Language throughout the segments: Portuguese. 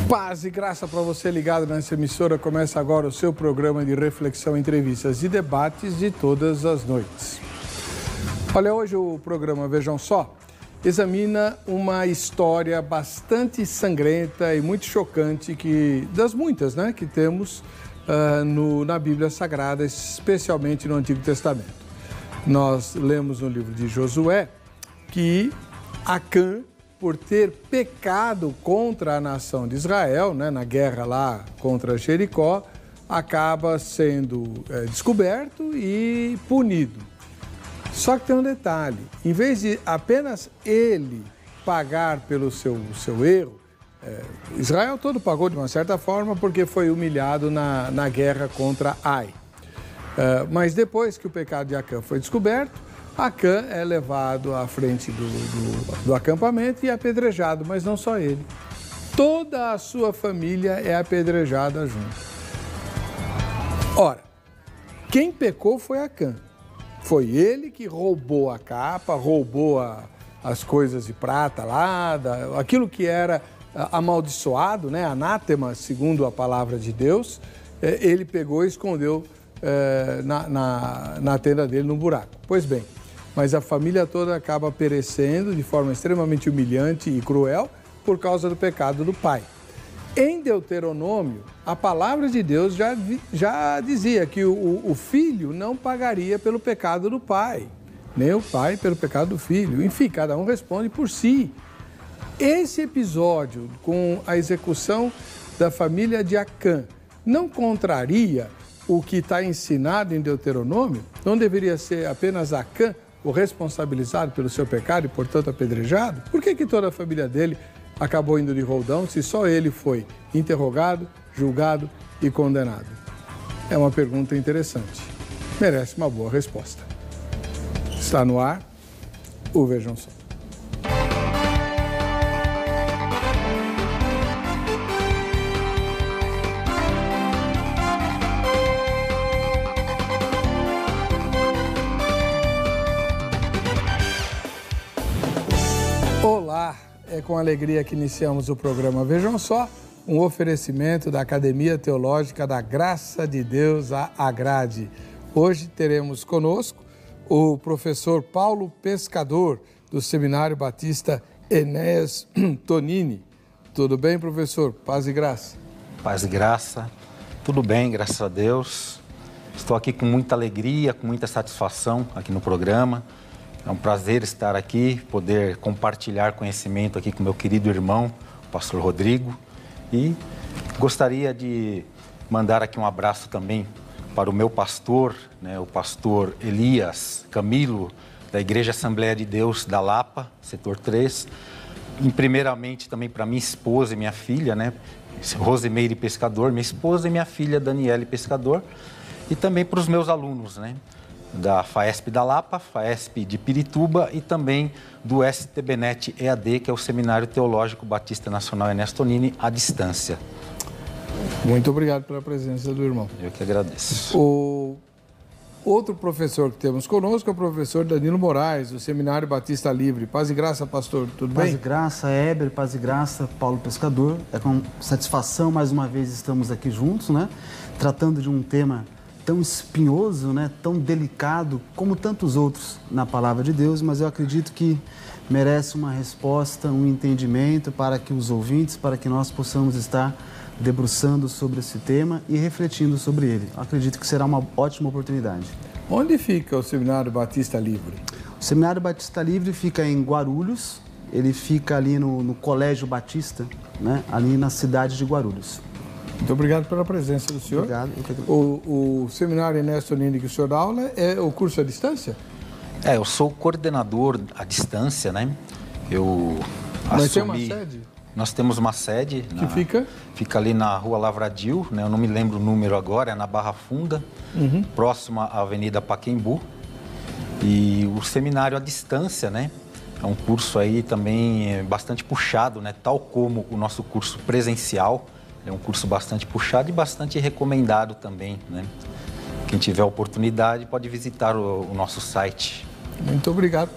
Paz e graça para você ligado nessa emissora. Começa agora o seu programa de reflexão, entrevistas e debates de todas as noites. Olha, hoje o programa, vejam só, examina uma história bastante sangrenta e muito chocante, das muitas, né, que temos na Bíblia Sagrada, especialmente no Antigo Testamento. Nós lemos no livro de Josué que Acã, por ter pecado contra a nação de Israel, né, na guerra lá contra Jericó, acaba sendo descoberto e punido. Só que tem um detalhe: em vez de apenas ele pagar pelo seu erro, Israel todo pagou de uma certa forma porque foi humilhado na guerra contra Ai. Mas depois que o pecado de Acã foi descoberto, Acã é levado à frente do acampamento e apedrejado, mas não só ele. Toda a sua família é apedrejada junto. Ora, quem pecou foi Acã. Foi ele que roubou a capa, roubou as coisas de prata lá, aquilo que era amaldiçoado, né, anátema, segundo a palavra de Deus, ele pegou e escondeu na tenda dele, no buraco. Pois bem, mas a família toda acaba perecendo de forma extremamente humilhante e cruel por causa do pecado do pai. Em Deuteronômio, a palavra de Deus já dizia que o filho não pagaria pelo pecado do pai, nem o pai pelo pecado do filho. Enfim, cada um responde por si. Esse episódio com a execução da família de Acã não contraria o que está ensinado em Deuteronômio? Não deveria ser apenas Acã o responsabilizado pelo seu pecado e, portanto, apedrejado? Por que toda a família dele acabou indo de roldão se só ele foi interrogado, julgado e condenado? É uma pergunta interessante. Merece uma boa resposta. Está no ar o Vejam Só. Olá, é com alegria que iniciamos o programa Vejam Só, um oferecimento da Academia Teológica da Graça de Deus, a Agrade. Hoje teremos conosco o professor Paulo Pescador, do Seminário Batista Enéas Tonini. Tudo bem, professor? Paz e graça. Paz e graça. Tudo bem, graças a Deus. Estou aqui com muita alegria, com muita satisfação aqui no programa. É um prazer estar aqui, poder compartilhar conhecimento aqui com meu querido irmão, o pastor Rodrigo. E gostaria de mandar aqui um abraço também para o meu pastor, né, o pastor Elias Camilo, da Igreja Assembleia de Deus da Lapa, setor 3. E primeiramente também para minha esposa e minha filha, né, Rosimeire Pescador, minha esposa e minha filha Daniele Pescador. E também para os meus alunos, né, da FAESP da Lapa, FAESP de Pirituba e também do STBnet EAD, que é o Seminário Teológico Batista Nacional Enéas Tonini, à distância. Muito obrigado pela presença do irmão. Eu que agradeço. O outro professor que temos conosco é o professor Danilo Moraes, do Seminário Batista Livre. Paz e graça, pastor, tudo bem? Paz e graça, Heber, paz e graça, Paulo Pescador. É com satisfação, mais uma vez, estamos aqui juntos, né? Tratando de um tema tão espinhoso, né, tão delicado, como tantos outros na palavra de Deus, mas eu acredito que merece uma resposta, um entendimento para que os ouvintes, para que nós possamos estar debruçando sobre esse tema e refletindo sobre ele. Eu acredito que será uma ótima oportunidade. Onde fica o Seminário Batista Livre? O Seminário Batista Livre fica em Guarulhos, ele fica ali no Colégio Batista, né, ali na cidade de Guarulhos. Muito obrigado pela presença do senhor. Obrigado. O Seminário Enéas Tonini que o senhor dá aula é o curso à distância? Eu sou coordenador à distância, né? Mas tem uma sede? Nós temos uma sede. Que fica? Fica ali na Rua Lavradio, né? Eu não me lembro o número agora, é na Barra Funda, próxima à Avenida Pacaembu. E o seminário à distância, né? É um curso aí também bastante puxado, né? Tal como o nosso curso presencial. É um curso bastante puxado e bastante recomendado também, né? Quem tiver oportunidade pode visitar o nosso site. Muito obrigado.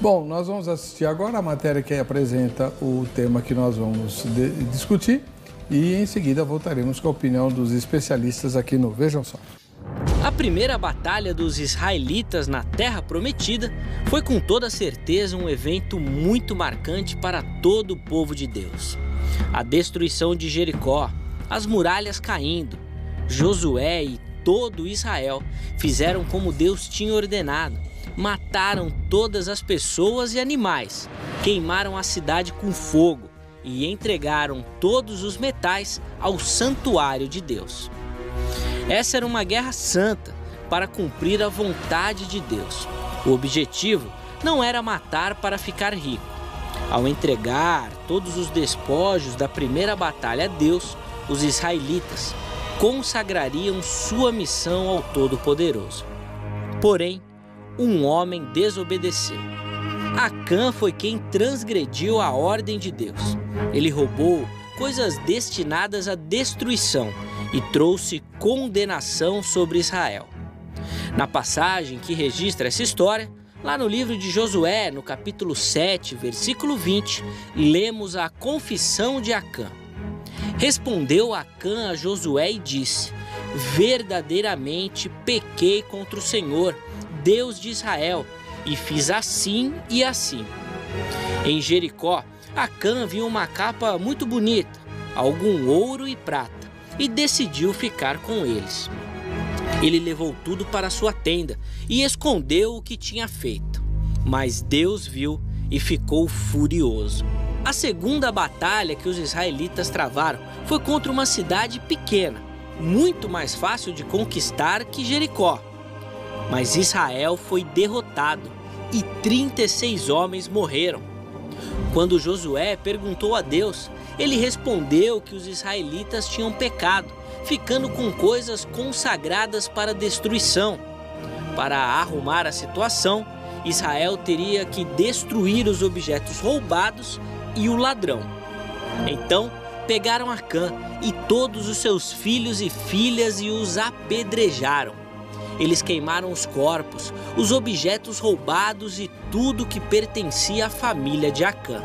Bom, nós vamos assistir agora a matéria que apresenta o tema que nós vamos discutir. e em seguida voltaremos com a opinião dos especialistas aqui no Vejam Só. A primeira batalha dos israelitas na Terra Prometida foi com toda certeza um evento muito marcante para todo o povo de Deus. A destruição de Jericó, as muralhas caindo, Josué e todo Israel fizeram como Deus tinha ordenado, mataram todas as pessoas e animais, queimaram a cidade com fogo e entregaram todos os metais ao santuário de Deus. Essa era uma guerra santa para cumprir a vontade de Deus. O objetivo não era matar para ficar rico. Ao entregar todos os despojos da primeira batalha a Deus, os israelitas consagrariam sua missão ao Todo-Poderoso. Porém, um homem desobedeceu. Acã foi quem transgrediu a ordem de Deus. Ele roubou coisas destinadas à destruição e trouxe condenação sobre Israel. Na passagem que registra essa história, lá no livro de Josué, no capítulo 7, versículo 20, lemos a confissão de Acã. Respondeu Acã a Josué e disse: verdadeiramente pequei contra o Senhor, Deus de Israel, e fiz assim e assim. Em Jericó, Acã viu uma capa muito bonita, algum ouro e prata, e decidiu ficar com eles. Ele levou tudo para sua tenda e escondeu o que tinha feito. Mas Deus viu e ficou furioso. A segunda batalha que os israelitas travaram foi contra uma cidade pequena, muito mais fácil de conquistar que Jericó. Mas Israel foi derrotado e 36 homens morreram. Quando Josué perguntou a Deus, ele respondeu que os israelitas tinham pecado, ficando com coisas consagradas para destruição. Para arrumar a situação, Israel teria que destruir os objetos roubados e o ladrão. Então, pegaram Acã e todos os seus filhos e filhas e os apedrejaram. Eles queimaram os corpos, os objetos roubados e tudo que pertencia à família de Acã.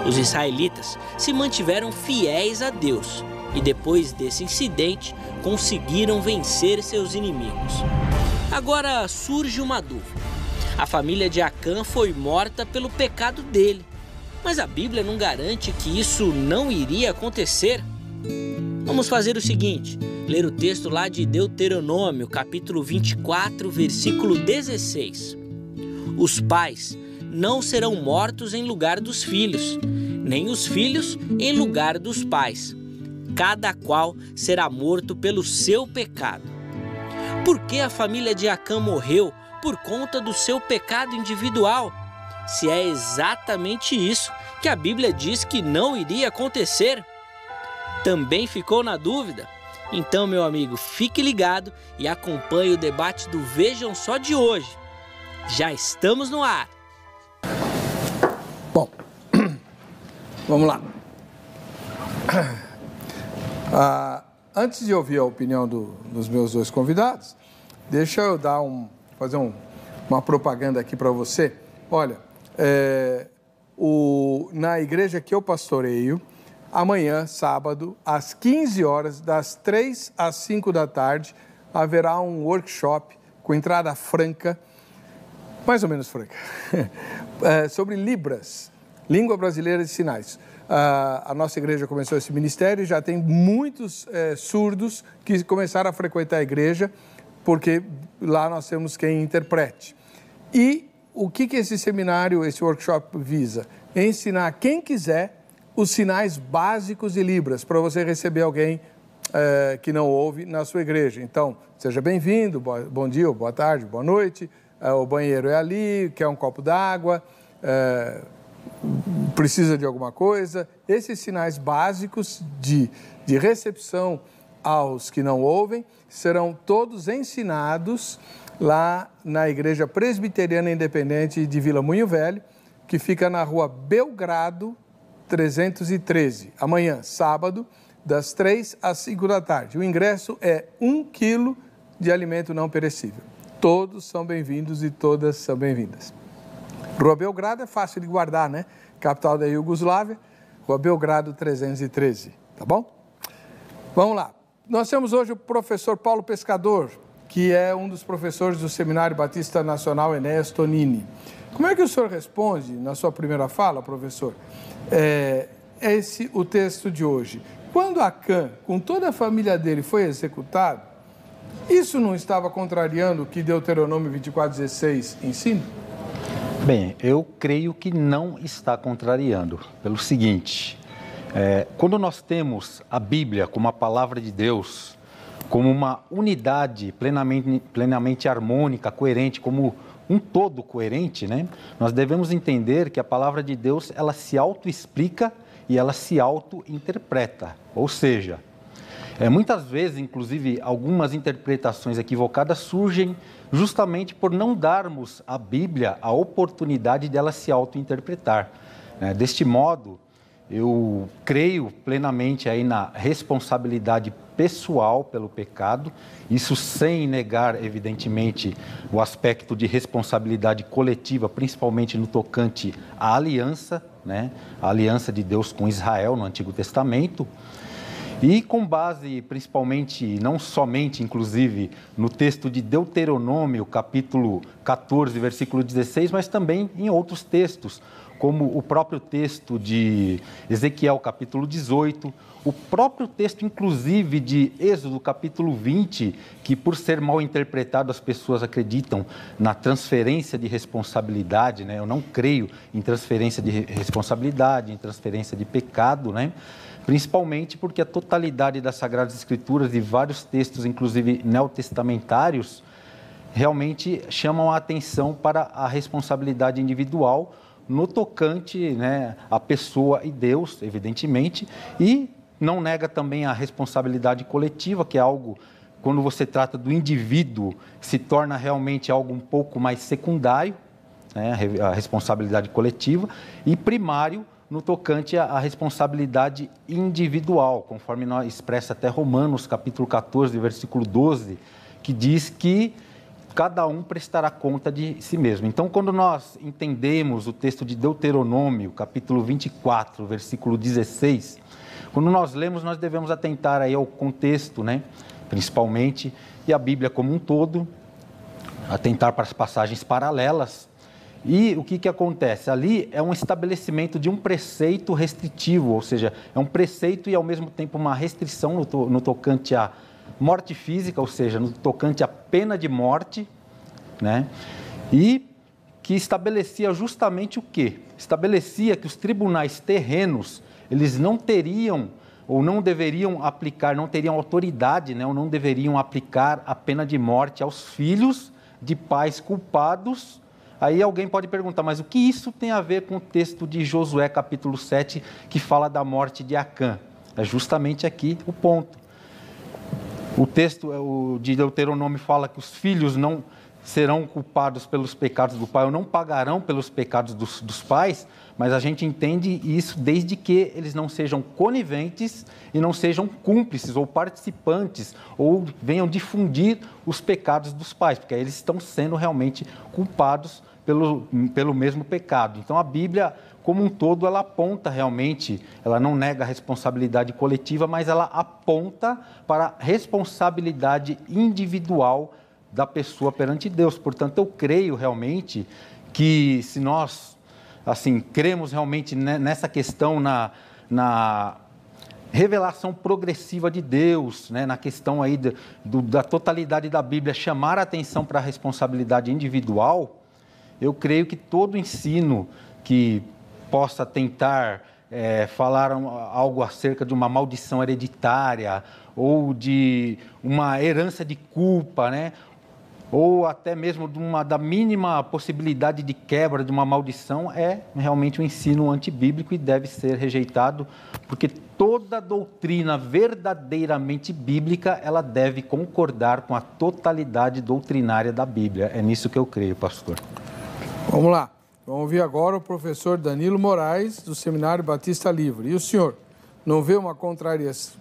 Os israelitas se mantiveram fiéis a Deus e depois desse incidente conseguiram vencer seus inimigos. Agora surge uma dúvida. A família de Acã foi morta pelo pecado dele, mas a Bíblia não garante que isso não iria acontecer? Vamos fazer o seguinte, ler o texto lá de Deuteronômio, capítulo 24, versículo 16. Os pais não serão mortos em lugar dos filhos, nem os filhos em lugar dos pais. Cada qual será morto pelo seu pecado. Por que a família de Acã morreu por conta do seu pecado individual? Se é exatamente isso que a Bíblia diz que não iria acontecer? Também ficou na dúvida? Então, meu amigo, fique ligado e acompanhe o debate do Vejam Só de hoje. Já estamos no ar. Bom, vamos lá. Antes de ouvir a opinião dos meus dois convidados, deixa eu fazer uma propaganda aqui para você. Olha, na igreja que eu pastoreio, amanhã, sábado, às 15 horas, das 3 às 5 da tarde, haverá um workshop com entrada franca, mais ou menos franca, sobre Libras, Língua Brasileira de Sinais. A nossa igreja começou esse ministério e já tem muitos surdos que começaram a frequentar a igreja, porque lá nós temos quem interprete. E o que esse seminário, esse workshop visa? Ensinar quem quiser os sinais básicos de Libras, para você receber alguém que não ouve na sua igreja. Então, seja bem-vindo, bom dia, boa tarde, boa noite, o banheiro é ali, quer um copo d'água, precisa de alguma coisa. Esses sinais básicos de recepção aos que não ouvem serão todos ensinados lá na Igreja Presbiteriana Independente de Vila Moinho Velho, que fica na rua Belgrado 313, amanhã, sábado, das 3 às 5 da tarde. O ingresso é 1 quilo de alimento não perecível. Todos são bem-vindos e todas são bem-vindas. Rua Belgrado é fácil de guardar, né? Capital da Iugoslávia, Rua Belgrado 313, tá bom? Vamos lá. Nós temos hoje o professor Paulo Pescador, que é um dos professores do Seminário Batista Nacional Enéas Tonini. Como é que o senhor responde, na sua primeira fala, professor, o texto de hoje? Quando Acã, com toda a família dele, foi executado, isso não estava contrariando o que Deuteronômio 24:16 ensina? Bem, eu creio que não está contrariando, pelo seguinte, quando nós temos a Bíblia como a palavra de Deus, como uma unidade plenamente harmônica, coerente, como um todo coerente, né? Nós devemos entender que a palavra de Deus, ela se auto-explica e ela se auto-interpreta, ou seja, muitas vezes, inclusive, algumas interpretações equivocadas surgem justamente por não darmos à Bíblia a oportunidade dela se auto-interpretar. Deste modo, eu creio plenamente aí na responsabilidade pessoal pelo pecado, isso sem negar, evidentemente, o aspecto de responsabilidade coletiva, principalmente no tocante à aliança, né? A aliança de Deus com Israel no Antigo Testamento. E com base, principalmente, não somente, inclusive, no texto de Deuteronômio, capítulo 14, versículo 16, mas também em outros textos, como o próprio texto de Ezequiel, capítulo 18, o próprio texto, inclusive, de Êxodo, capítulo 20, que, por ser mal interpretado, as pessoas acreditam na transferência de responsabilidade, né? Eu não creio em transferência de responsabilidade, em transferência de pecado, né? Principalmente porque a totalidade das Sagradas Escrituras e vários textos, inclusive neotestamentários, realmente chamam a atenção para a responsabilidade individual no tocante, né, à pessoa e Deus, evidentemente, e não nega também a responsabilidade coletiva, que é algo, quando você trata do indivíduo, se torna realmente algo um pouco mais secundário, né, a responsabilidade coletiva, e primário, no tocante à responsabilidade individual, conforme nós expressa até Romanos, capítulo 14, versículo 12, que diz que cada um prestará conta de si mesmo. Então, quando nós entendemos o texto de Deuteronômio, capítulo 24, versículo 16, quando nós lemos, nós devemos atentar aí ao contexto, né, principalmente, e a Bíblia como um todo, atentar para as passagens paralelas. E o que acontece? Ali é um estabelecimento de um preceito restritivo, ou seja, é um preceito e ao mesmo tempo uma restrição no tocante à morte física, ou seja, no tocante à pena de morte, né? E que estabelecia justamente o quê? Estabelecia que os tribunais terrenos, eles não teriam ou não deveriam aplicar, não teriam autoridade, né? Ou não deveriam aplicar a pena de morte aos filhos de pais culpados. Aí alguém pode perguntar, mas o que isso tem a ver com o texto de Josué, capítulo 7, que fala da morte de Acã? É justamente aqui o ponto. O texto de Deuteronômio fala que os filhos não serão culpados pelos pecados do pai ou não pagarão pelos pecados dos pais, mas a gente entende isso desde que eles não sejam coniventes e não sejam cúmplices ou participantes ou venham difundir os pecados dos pais, porque aí eles estão sendo realmente culpados pelo mesmo pecado. Então a Bíblia, como um todo, ela aponta realmente, ela não nega a responsabilidade coletiva, mas ela aponta para a responsabilidade individual da pessoa perante Deus. Portanto, eu creio realmente que se nós, assim, cremos realmente nessa questão na revelação progressiva de Deus, né, na questão aí da totalidade da Bíblia, chamar a atenção para a responsabilidade individual, eu creio que todo ensino que possa tentar falar algo acerca de uma maldição hereditária ou de uma herança de culpa, né, ou até mesmo da mínima possibilidade de quebra de uma maldição, é realmente um ensino antibíblico e deve ser rejeitado, porque toda doutrina verdadeiramente bíblica, ela deve concordar com a totalidade doutrinária da Bíblia. É nisso que eu creio, pastor. Vamos lá. Vamos ouvir agora o professor Danilo Moraes, do Seminário Batista Livre. E o senhor não vê uma contradição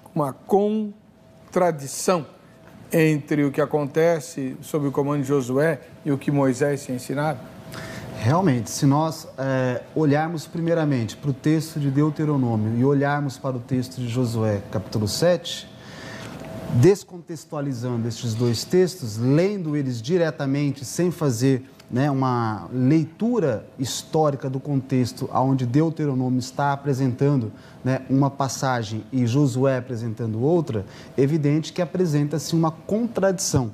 entre o que acontece sob o comando de Josué e o que Moisés tinha ensinado? Realmente, se nós olharmos primeiramente para o texto de Deuteronômio e olharmos para o texto de Josué, capítulo 7, Descontextualizando estes dois textos, lendo eles diretamente, sem fazer, né, uma leitura histórica do contexto onde Deuteronômio está apresentando, né, uma passagem e Josué apresentando outra, é evidente que apresenta-se uma contradição.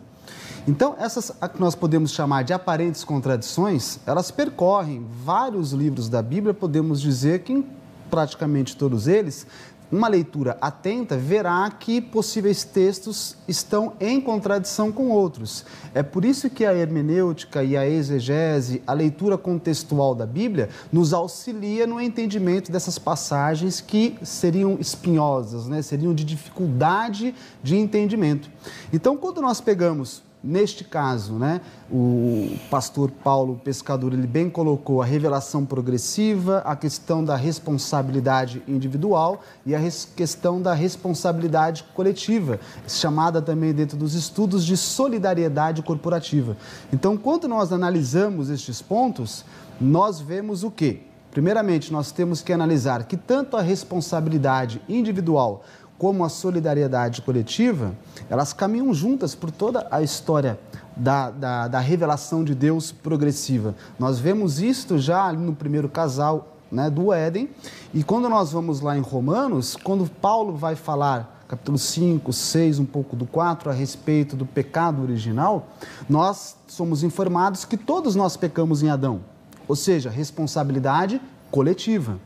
Então, essas que nós podemos chamar de aparentes contradições, elas percorrem vários livros da Bíblia, podemos dizer que em praticamente todos eles, uma leitura atenta verá que possíveis textos estão em contradição com outros. É por isso que a hermenêutica e a exegese, a leitura contextual da Bíblia, nos auxilia no entendimento dessas passagens que seriam espinhosas, né? Seriam de dificuldade de entendimento. Então, quando nós pegamos, neste caso, né, o pastor Paulo Pescador, ele bem colocou a revelação progressiva, a questão da responsabilidade individual e a questão da responsabilidade coletiva, chamada também dentro dos estudos de solidariedade corporativa. Então, quando nós analisamos estes pontos, nós vemos o quê? Primeiramente, nós temos que analisar que tanto a responsabilidade individual como a solidariedade coletiva, elas caminham juntas por toda a história da revelação de Deus progressiva. Nós vemos isto já ali no primeiro casal, né, do Éden, e quando nós vamos lá em Romanos, quando Paulo vai falar, capítulo 5, 6, um pouco do 4, a respeito do pecado original, nós somos informados que todos nós pecamos em Adão, ou seja, responsabilidade coletiva.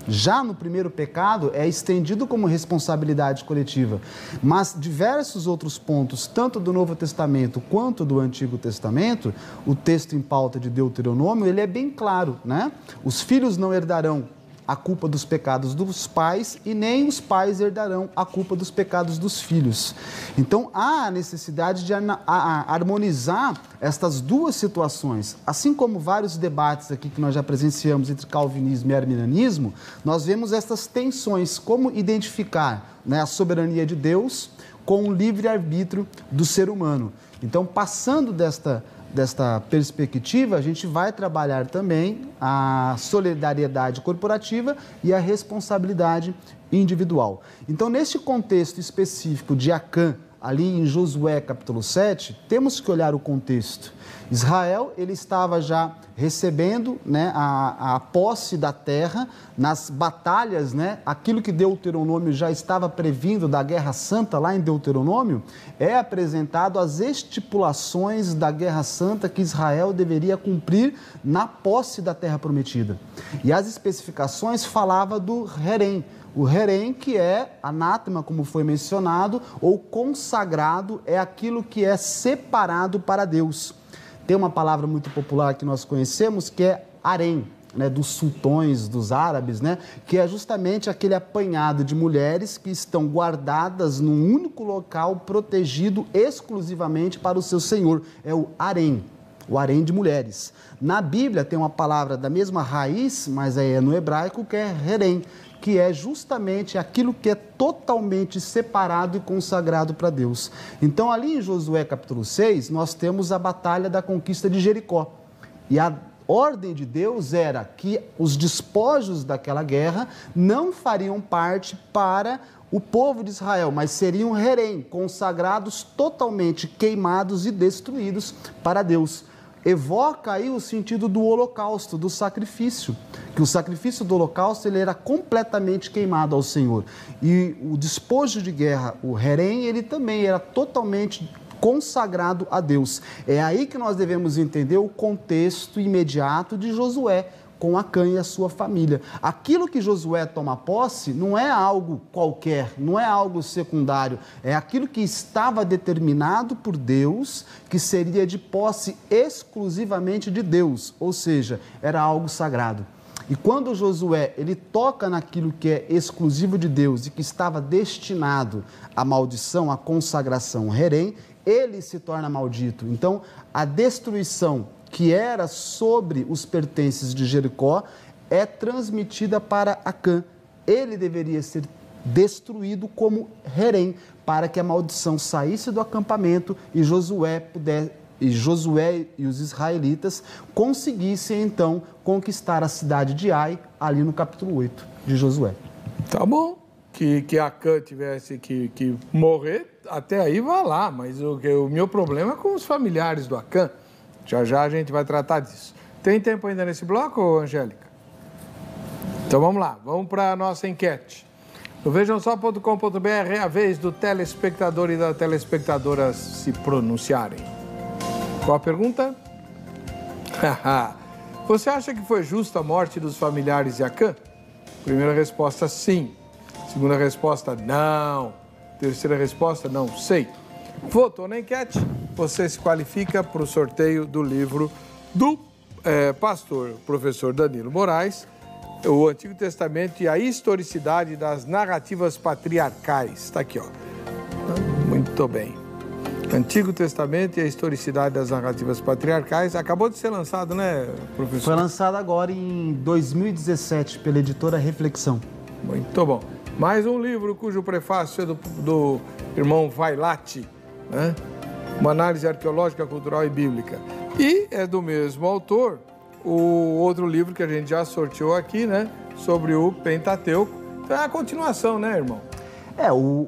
Já no primeiro pecado é estendido como responsabilidade coletiva, mas diversos outros pontos, tanto do Novo Testamento quanto do Antigo Testamento, o texto em pauta de Deuteronômio, ele é bem claro, né? Os filhos não herdarão a culpa dos pecados dos pais e nem os pais herdarão a culpa dos pecados dos filhos. Então, há a necessidade de harmonizar estas duas situações. Assim como vários debates aqui que nós já presenciamos entre calvinismo e arminianismo, nós vemos estas tensões, como identificar, né, a soberania de Deus com o livre-arbítrio do ser humano. Então, passando desta perspectiva, a gente vai trabalhar também a solidariedade corporativa e a responsabilidade individual. Então, neste contexto específico de Acã, ali em Josué capítulo 7, temos que olhar o contexto. Israel, ele estava já recebendo, né, a posse da terra nas batalhas, né, aquilo que Deuteronômio já estava previndo da Guerra Santa lá em Deuteronômio, é apresentado as estipulações da Guerra Santa que Israel deveria cumprir na posse da terra prometida. E as especificações falavam do Herem. O Herem, que é anátema, como foi mencionado, ou consagrado, é aquilo que é separado para Deus. Tem uma palavra muito popular que nós conhecemos, que é harém, né, dos sultões, dos árabes, né, que é justamente aquele apanhado de mulheres que estão guardadas num único local, protegido exclusivamente para o seu senhor. É o harém de mulheres. Na Bíblia tem uma palavra da mesma raiz, mas é no hebraico, que é herem, que é justamente aquilo que é totalmente separado e consagrado para Deus. Então, ali em Josué capítulo 6, nós temos a batalha da conquista de Jericó. E a ordem de Deus era que os despojos daquela guerra não fariam parte para o povo de Israel, mas seriam herem, consagrados, totalmente queimados e destruídos para Deus. Evoca aí o sentido do holocausto, do sacrifício, que o sacrifício do holocausto ele era completamente queimado ao Senhor. E o despojo de guerra, o herem, ele também era totalmente consagrado a Deus. É aí que nós devemos entender o contexto imediato de Josué com Acã e a sua família. Aquilo que Josué toma posse não é algo qualquer, não é algo secundário, é aquilo que estava determinado por Deus, que seria de posse exclusivamente de Deus, ou seja, era algo sagrado. E quando Josué, ele toca naquilo que é exclusivo de Deus e que estava destinado à maldição, à consagração herem, ele se torna maldito. Então, a destruição que era sobre os pertences de Jericó, é transmitida para Acã. Ele deveria ser destruído como herem, para que a maldição saísse do acampamento e Josué e os israelitas conseguissem, então, conquistar a cidade de Ai, ali no capítulo 8 de Josué. Tá bom. que a Khan tivesse que morrer, até aí vai lá, mas o meu problema é com os familiares do Akan. Já a gente vai tratar disso. Tem tempo ainda nesse bloco, Angélica? Então vamos lá, vamos para a nossa enquete. No vejamsó.com.br é a vez do telespectador e da telespectadora se pronunciarem. Qual a pergunta? Você acha que foi justa a morte dos familiares de Akan? Primeira resposta, sim. Segunda resposta, não. Terceira resposta, não sei. Votou na enquete, você se qualifica para o sorteio do livro do pastor professor Danilo Moraes, O Antigo Testamento e a Historicidade das Narrativas Patriarcais. Está aqui, ó. Muito bem. Antigo Testamento e a Historicidade das Narrativas Patriarcais. Acabou de ser lançado, né, professor? Foi lançado agora em 2017 pela editora Reflexão. Muito bom. Mais um livro cujo prefácio é do irmão Vailate, né? Uma análise arqueológica, cultural e bíblica. E é do mesmo autor o outro livro que a gente já sorteou aqui, né? Sobre o Pentateuco. Então é a continuação, né, irmão?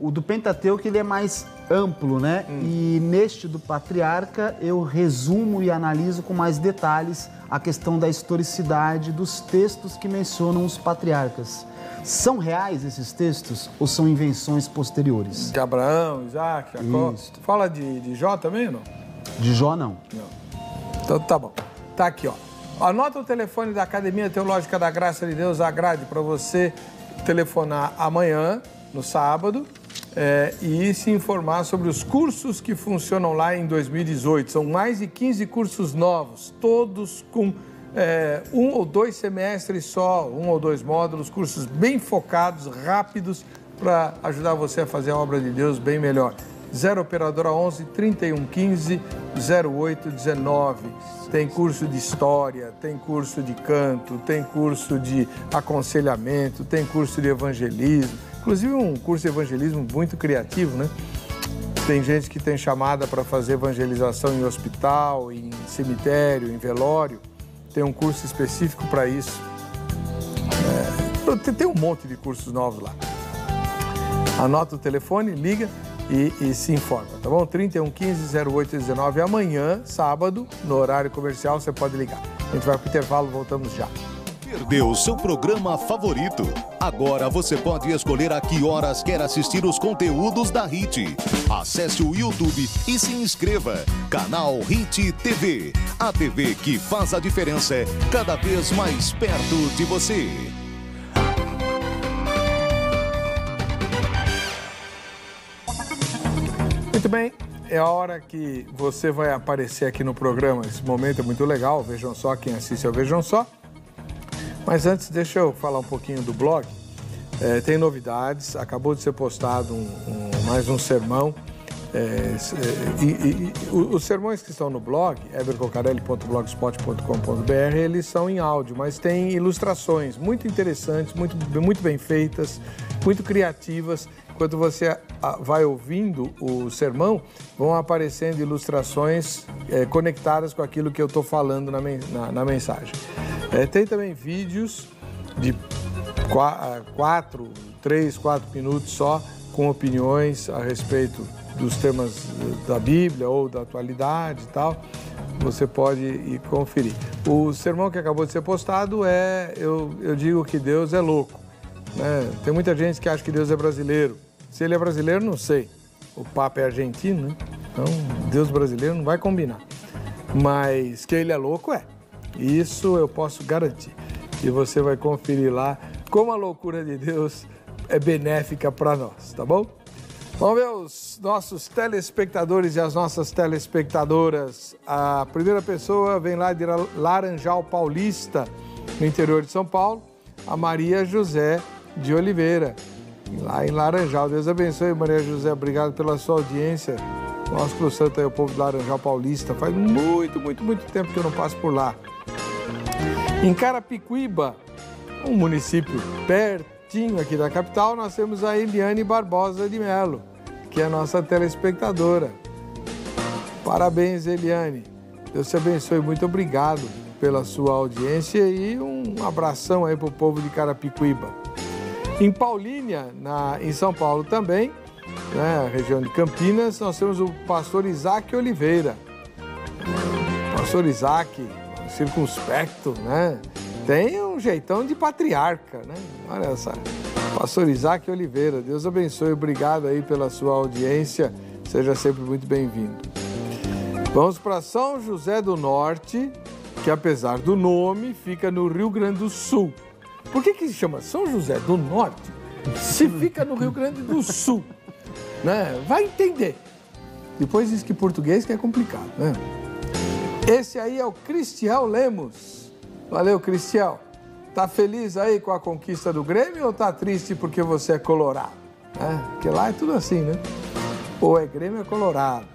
O do Pentateuco ele é mais amplo, né? E neste do Patriarca eu resumo e analiso com mais detalhes a questão da historicidade dos textos que mencionam os patriarcas. São reais esses textos ou são invenções posteriores? De Abraão, Isaac, Jacó. Tu fala de Jó também ou não? De Jó, não. Então tá bom. Tá aqui, ó. Anota o telefone da Academia Teológica da Graça de Deus, a grade, para você telefonar amanhã, no sábado, e se informar sobre os cursos que funcionam lá em 2018. São mais de 15 cursos novos, todos com 1 ou 2 semestres só, 1 ou 2 módulos, cursos bem focados, rápidos, para ajudar você a fazer a obra de Deus bem melhor. 0 Operadora 11 3115 0819. Tem curso de história, tem curso de canto, tem curso de aconselhamento, tem curso de evangelismo. Inclusive um curso de evangelismo muito criativo, né? Tem gente que tem chamada para fazer evangelização em hospital, em cemitério, em velório. Tem um curso específico para isso. Tem um monte de cursos novos lá. Anota o telefone, liga e se informa, tá bom? 3115-0819. Amanhã, sábado, no horário comercial, você pode ligar. A gente vai para o intervalo, voltamos já. Perdeu seu programa favorito? Agora você pode escolher a que horas quer assistir os conteúdos da HIT. Acesse o YouTube e se inscreva. Canal HIT TV. A TV que faz a diferença cada vez mais perto de você. Muito bem, é a hora que você vai aparecer aqui no programa. Esse momento é muito legal, vejam só, quem assiste ao Vejam Só. Mas antes, deixa eu falar um pouquinho do blog. Tem novidades, acabou de ser postado mais um sermão. Os sermões que estão no blog, ebercocarelli.blogspot.com.br, eles são em áudio, mas tem ilustrações muito interessantes, muito bem feitas, muito criativas. Enquanto você vai ouvindo o sermão, vão aparecendo ilustrações conectadas com aquilo que eu estou falando na mensagem. Tem também vídeos de 3, 4 minutos só, com opiniões a respeito dos temas da Bíblia ou da atualidade e tal. Você pode ir conferir. O sermão que acabou de ser postado eu digo que Deus é louco, né? Tem muita gente que acha que Deus é brasileiro. Se ele é brasileiro, não sei. O Papa é argentino, né? Então, Deus brasileiro não vai combinar. Mas que ele é louco, é. Isso eu posso garantir. E você vai conferir lá como a loucura de Deus é benéfica para nós, tá bom? Vamos ver os nossos telespectadores e as nossas telespectadoras. A primeira pessoa vem lá de Laranjal Paulista, no interior de São Paulo, a Maria José de Oliveira, lá em Laranjal. Deus abençoe, Maria José. Obrigado pela sua audiência. Nosso Cruz Santo aí, o povo de Laranjal Paulista. Faz muito tempo que eu não passo por lá. Em Carapicuíba, um município pertinho aqui da capital, nós temos a Eliane Barbosa de Melo, que é a nossa telespectadora. Parabéns, Eliane. Deus te abençoe. Muito obrigado pela sua audiência e um abração aí para o povo de Carapicuíba. Em Paulínia, em São Paulo também, né, região de Campinas, nós temos o pastor Isaac Oliveira. Pastor Isaac, circunspecto, né? Tem um jeitão de patriarca, né? Olha só. Pastor Isaac Oliveira, Deus abençoe, obrigado aí pela sua audiência, seja sempre muito bem-vindo. Vamos para São José do Norte, que apesar do nome, fica no Rio Grande do Sul. Por que se chama São José do Norte se fica no Rio Grande do Sul? Né? Vai entender. Depois diz que português que é complicado, né? Esse aí é o Cristiel Lemos. Valeu, Cristiel. Tá feliz aí com a conquista do Grêmio ou tá triste porque você é colorado? Porque lá é tudo assim, né? Ou é Grêmio ou é colorado.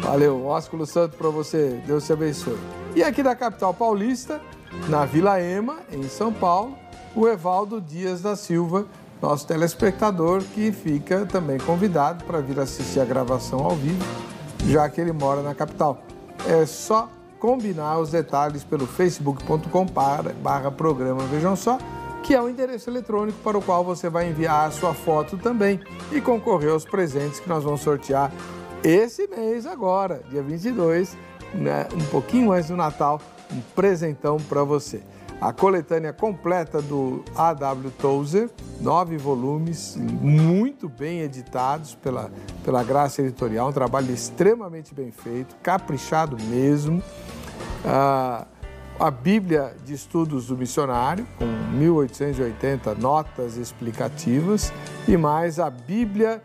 Valeu, um ósculo santo para você. Deus te abençoe. E aqui da capital paulista, na Vila Ema, em São Paulo, o Evaldo Dias da Silva, nosso telespectador, que fica também convidado para vir assistir a gravação ao vivo, já que ele mora na capital. É só combinar os detalhes pelo facebook.com/programa Vejam Só, que é o endereço eletrônico para o qual você vai enviar a sua foto também e concorrer aos presentes que nós vamos sortear esse mês agora, dia 22, né, um pouquinho antes do Natal, um presentão para você. A coletânea completa do A.W. Tozer, 9 volumes, muito bem editados pela Graça Editorial, um trabalho extremamente bem feito, caprichado mesmo. A Bíblia de Estudos do Missionário, com 1880 notas explicativas, e mais a Bíblia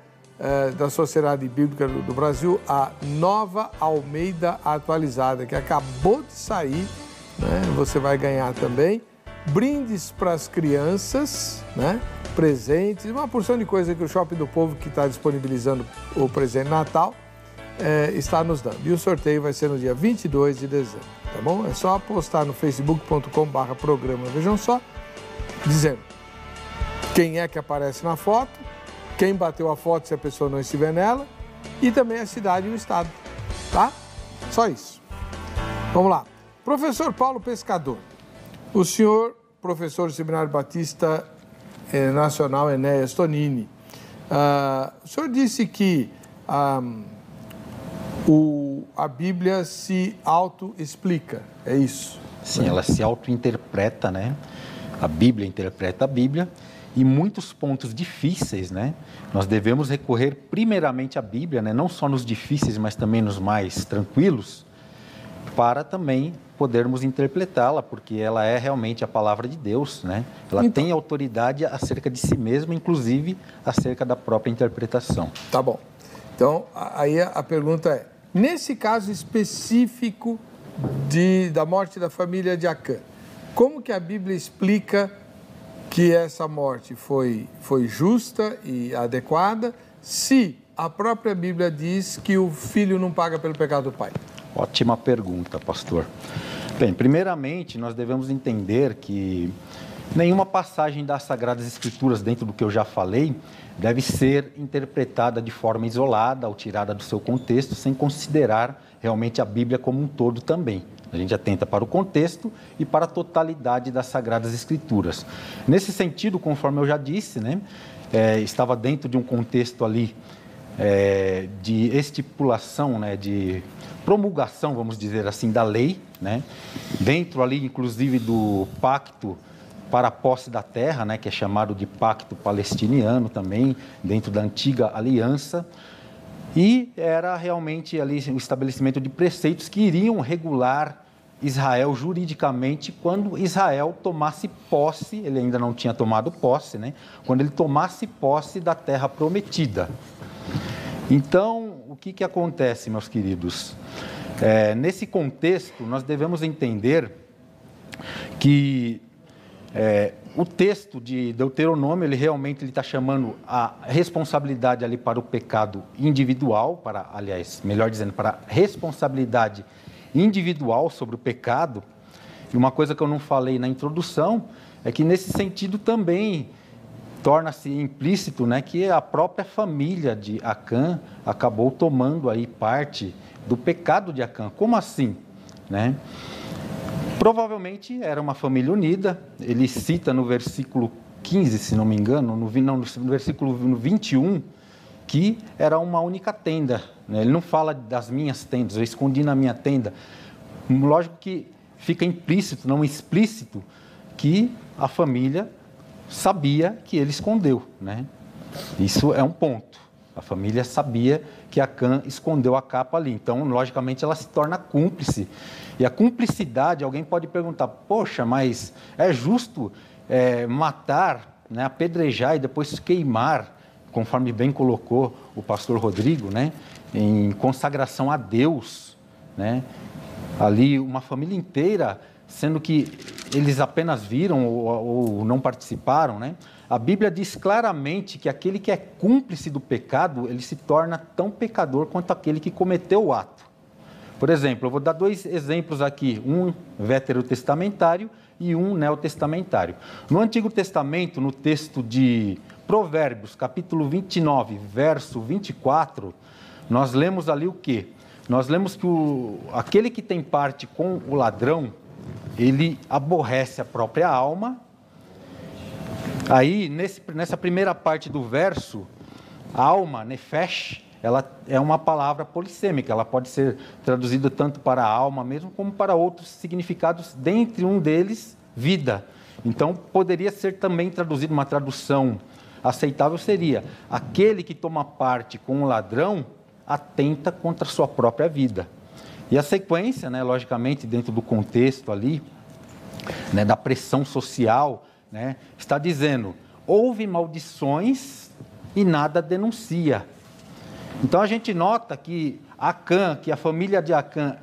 da Sociedade Bíblica do Brasil, a Nova Almeida Atualizada, que acabou de sair, né? Você vai ganhar também brindes para as crianças, né? Presentes, uma porção de coisa que o Shopping do Povo, que está disponibilizando o presente de Natal, está nos dando. E o sorteio vai ser no dia 22 de dezembro, tá bom? É só postar no facebook.com/programa Vejam Só, dizendo quem é que aparece na foto, quem bateu a foto se a pessoa não estiver nela, e também a cidade e o estado, tá? Só isso. Vamos lá. Professor Paulo Pescador, o senhor, professor do Seminário Batista Nacional Enéas Tonini, o senhor disse que a Bíblia se auto-explica, é isso? Sim, ela se auto-interpreta, né? A Bíblia interpreta a Bíblia, e muitos pontos difíceis, né? Nós devemos recorrer primeiramente à Bíblia, né? Não só nos difíceis, mas também nos mais tranquilos, para também podermos interpretá-la, porque ela é realmente a palavra de Deus, né? Ela tem autoridade acerca de si mesma, inclusive acerca da própria interpretação. Tá bom. Então, aí a pergunta é, nesse caso específico da morte da família de Acã, como que a Bíblia explica que essa morte foi justa e adequada, se a própria Bíblia diz que o filho não paga pelo pecado do pai? Ótima pergunta, pastor. Bem, primeiramente, nós devemos entender que nenhuma passagem das Sagradas Escrituras, dentro do que eu já falei, deve ser interpretada de forma isolada ou tirada do seu contexto, sem considerar realmente a Bíblia como um todo também. A gente atenta para o contexto e para a totalidade das Sagradas Escrituras. Nesse sentido, conforme eu já disse, né, estava dentro de um contexto ali de estipulação, né, de promulgação, vamos dizer assim, da lei, né, dentro ali, inclusive, do pacto para a posse da terra, né, que é chamado de pacto palestiniano também, dentro da antiga aliança, e era realmente ali o estabelecimento de preceitos que iriam regular Israel juridicamente quando Israel tomasse posse, ele ainda não tinha tomado posse, né, quando ele tomasse posse da terra prometida. Então, o que acontece, meus queridos? Nesse contexto, nós devemos entender que o texto de Deuteronômio, ele realmente está chamando a responsabilidade ali para o pecado individual, aliás, melhor dizendo, para a responsabilidade individual sobre o pecado. E uma coisa que eu não falei na introdução é que, nesse sentido, também torna-se implícito, né, que a própria família de Acã acabou tomando aí parte do pecado de Acã. Como assim, né? Provavelmente era uma família unida. Ele cita no versículo 15, se não me engano, no versículo 21, que era uma única tenda, né? Ele não fala das minhas tendas, eu escondi na minha tenda. Lógico que fica implícito, não explícito, que a família sabia que ele escondeu, né? Isso é um ponto. A família sabia que Acã escondeu a capa ali. Então, logicamente, ela se torna cúmplice. E a cumplicidade, alguém pode perguntar, poxa, mas é justo matar, né, apedrejar e depois queimar, conforme bem colocou o pastor Rodrigo, né, em consagração a Deus, né? Ali uma família inteira, sendo que eles apenas viram ou não participaram, né? A Bíblia diz claramente que aquele que é cúmplice do pecado, ele se torna tão pecador quanto aquele que cometeu o ato. Por exemplo, eu vou dar 2 exemplos aqui, um veterotestamentário e um neotestamentário. No Antigo Testamento, no texto de Provérbios, capítulo 29, verso 24, nós lemos ali o quê? Nós lemos que aquele que tem parte com o ladrão, ele aborrece a própria alma. Aí, nessa primeira parte do verso, alma, nefesh, ela é uma palavra polissêmica, ela pode ser traduzida tanto para a alma mesmo, como para outros significados, dentre um deles, vida. Então, poderia ser também traduzido, uma tradução aceitável seria, aquele que toma parte com o ladrão, atenta contra a sua própria vida. E a sequência, né, logicamente, dentro do contexto ali, né, da pressão social, né, está dizendo, houve maldições e nada denuncia. Então a gente nota que Acã, que a família de Acã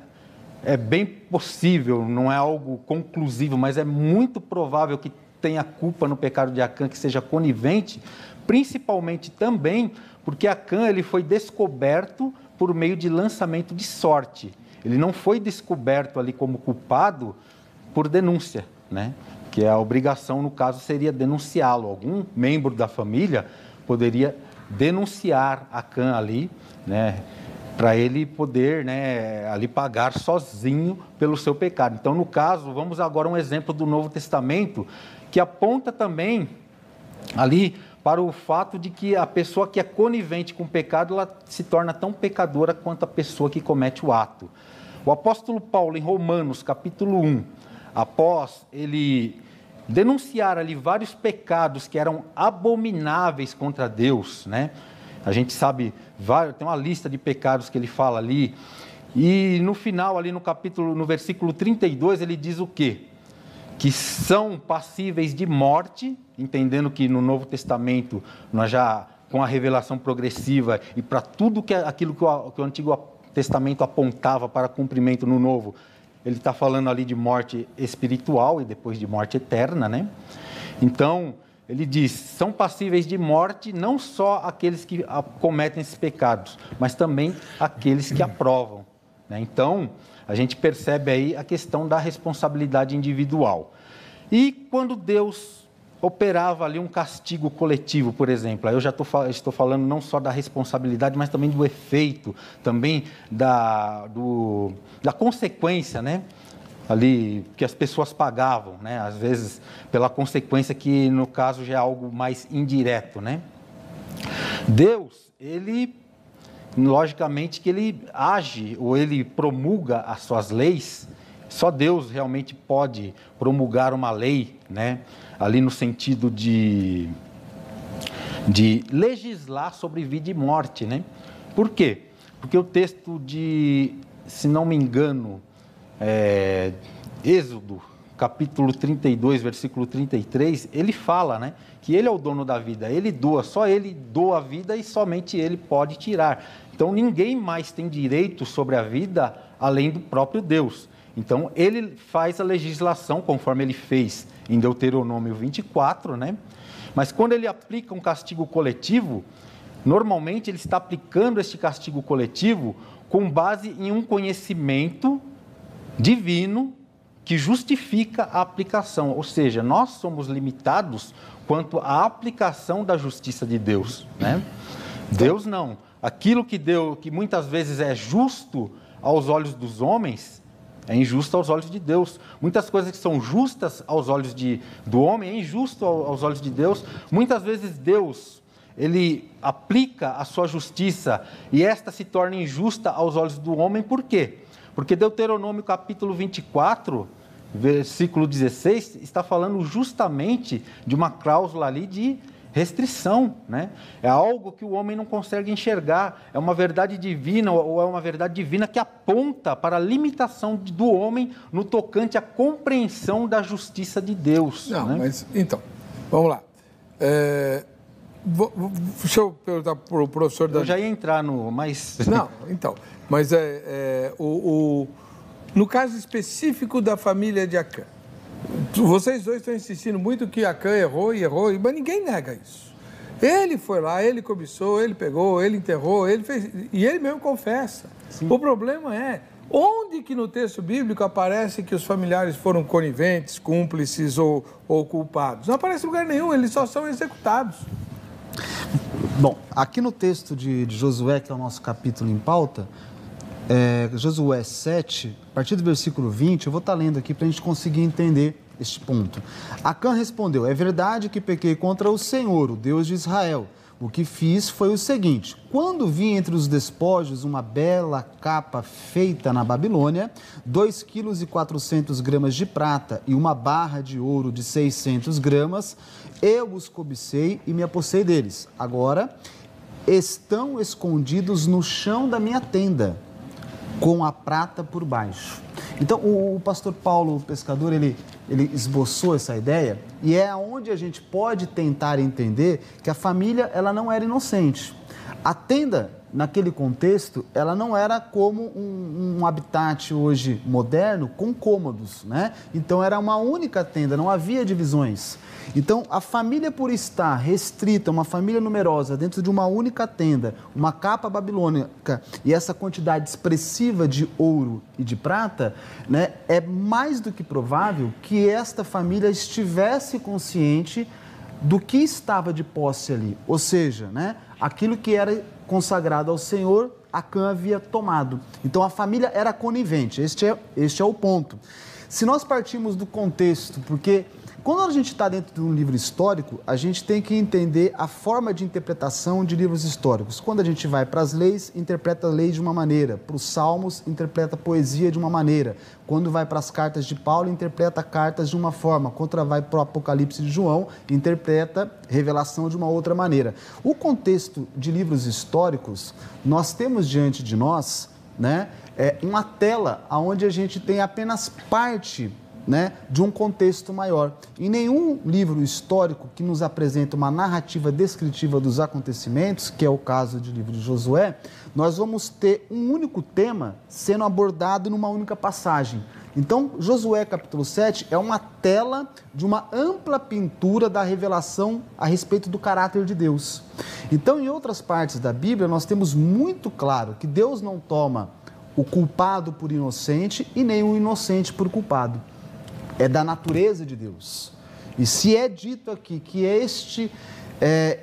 é bem possível, não é algo conclusivo, mas é muito provável que tenha culpa no pecado de Acã, que seja conivente, principalmente também porque Acã ele foi descoberto por meio de lançamento de sorte. Ele não foi descoberto ali como culpado por denúncia, né? Que a obrigação, no caso, seria denunciá-lo. Algum membro da família poderia denunciar Acã ali, né? Para ele poder, né, ali pagar sozinho pelo seu pecado. Então, no caso, vamos agora a um exemplo do Novo Testamento, que aponta também ali para o fato de que a pessoa que é conivente com o pecado, ela se torna tão pecadora quanto a pessoa que comete o ato. O apóstolo Paulo, em Romanos, capítulo 1, após ele denunciar ali vários pecados que eram abomináveis contra Deus, né? A gente sabe, tem uma lista de pecados que ele fala ali, e no final, ali no versículo 32, ele diz o quê? Que são passíveis de morte, entendendo que no Novo Testamento, nós já, com a revelação progressiva, e para tudo aquilo que o Antigo Testamento apontava para cumprimento no Novo, ele está falando ali de morte espiritual e depois de morte eterna, né? Então, ele diz, são passíveis de morte não só aqueles que cometem esses pecados, mas também aqueles que aprovam, né? Então, a gente percebe aí a questão da responsabilidade individual. E quando Deus operava ali um castigo coletivo, por exemplo, aí eu já estou falando não só da responsabilidade, mas também do efeito, também da consequência, né? Ali que as pessoas pagavam, né? Às vezes pela consequência que no caso já é algo mais indireto, né? Deus, ele logicamente que ele age ou ele promulga as suas leis. Só Deus realmente pode promulgar uma lei, né? Ali no sentido de legislar sobre vida e morte, né? Por quê? Porque o texto de, se não me engano, Êxodo, capítulo 32, versículo 33, ele fala, né, que ele é o dono da vida, ele doa, só ele doa a vida e somente ele pode tirar. Então, ninguém mais tem direito sobre a vida além do próprio Deus. Então, ele faz a legislação conforme ele fez em Deuteronômio 24, né? Mas quando ele aplica um castigo coletivo, normalmente ele está aplicando este castigo coletivo com base em um conhecimento divino que justifica a aplicação. Ou seja, nós somos limitados quanto à aplicação da justiça de Deus, né? Deus não. Aquilo que muitas vezes é justo aos olhos dos homens, é injusto aos olhos de Deus. Muitas coisas que são justas aos olhos do homem é injusto aos olhos de Deus. Muitas vezes Deus, ele aplica a sua justiça e esta se torna injusta aos olhos do homem. Por quê? Porque Deuteronômio capítulo 24, versículo 16, está falando justamente de uma cláusula ali de restrição, né? É algo que o homem não consegue enxergar, é uma verdade divina, ou é uma verdade divina que aponta para a limitação do homem no tocante à compreensão da justiça de Deus. Não, né? Mas, então, vamos lá. Deixa eu perguntar para o professor... Eu já ia entrar no... Mas... Não, então, mas no caso específico da família de Acã, vocês dois estão insistindo muito que Acã errou, mas ninguém nega isso. Ele foi lá, ele cobiçou, ele pegou, ele enterrou, ele fez, e ele mesmo confessa. Sim. O problema é, onde que no texto bíblico aparece que os familiares foram coniventes, cúmplices ou culpados? Não aparece em lugar nenhum, eles só são executados. Bom, aqui no texto de Josué, que é o nosso capítulo em pauta, Josué 7, a partir do versículo 20, eu vou estar lendo aqui para a gente conseguir entender este ponto. Acã respondeu: é verdade que pequei contra o Senhor, o Deus de Israel. O que fiz foi o seguinte: quando vi entre os despojos uma bela capa feita na Babilônia, 2,4 kg de prata e uma barra de ouro de 600 gramas, eu os cobicei e me apossei deles. Agora estão escondidos no chão da minha tenda, com a prata por baixo. Então, o pastor Paulo Pescador, ele esboçou essa ideia, e é onde a gente pode tentar entender que a família, ela não era inocente. A tenda, naquele contexto, ela não era como um habitat hoje moderno, com cômodos, né? Então, era uma única tenda, não havia divisões. Então, a família, por estar restrita, uma família numerosa, dentro de uma única tenda, uma capa babilônica e essa quantidade expressiva de ouro e de prata, né, é mais do que provável que esta família estivesse consciente do que estava de posse ali. Ou seja, né, aquilo que era consagrado ao Senhor, Acã havia tomado. Então, a família era conivente. Este é o ponto. Se nós partimos do contexto, porque quando a gente está dentro de um livro histórico, a gente tem que entender a forma de interpretação de livros históricos. Quando a gente vai para as leis, interpreta a lei de uma maneira. Para os salmos, interpreta a poesia de uma maneira. Quando vai para as cartas de Paulo, interpreta cartas de uma forma. Quando vai para o Apocalipse de João, interpreta revelação de uma outra maneira. O contexto de livros históricos, nós temos diante de nós, né, uma tela onde a gente tem apenas parte, né, de um contexto maior. Em nenhum livro histórico que nos apresenta uma narrativa descritiva dos acontecimentos, que é o caso do livro de Josué, nós vamos ter um único tema sendo abordado numa única passagem. Então, Josué capítulo 7 é uma tela de uma ampla pintura da revelação a respeito do caráter de Deus. Então, em outras partes da Bíblia, nós temos muito claro que Deus não toma o culpado por inocente e nem o inocente por culpado. É da natureza de Deus. E se é dito aqui que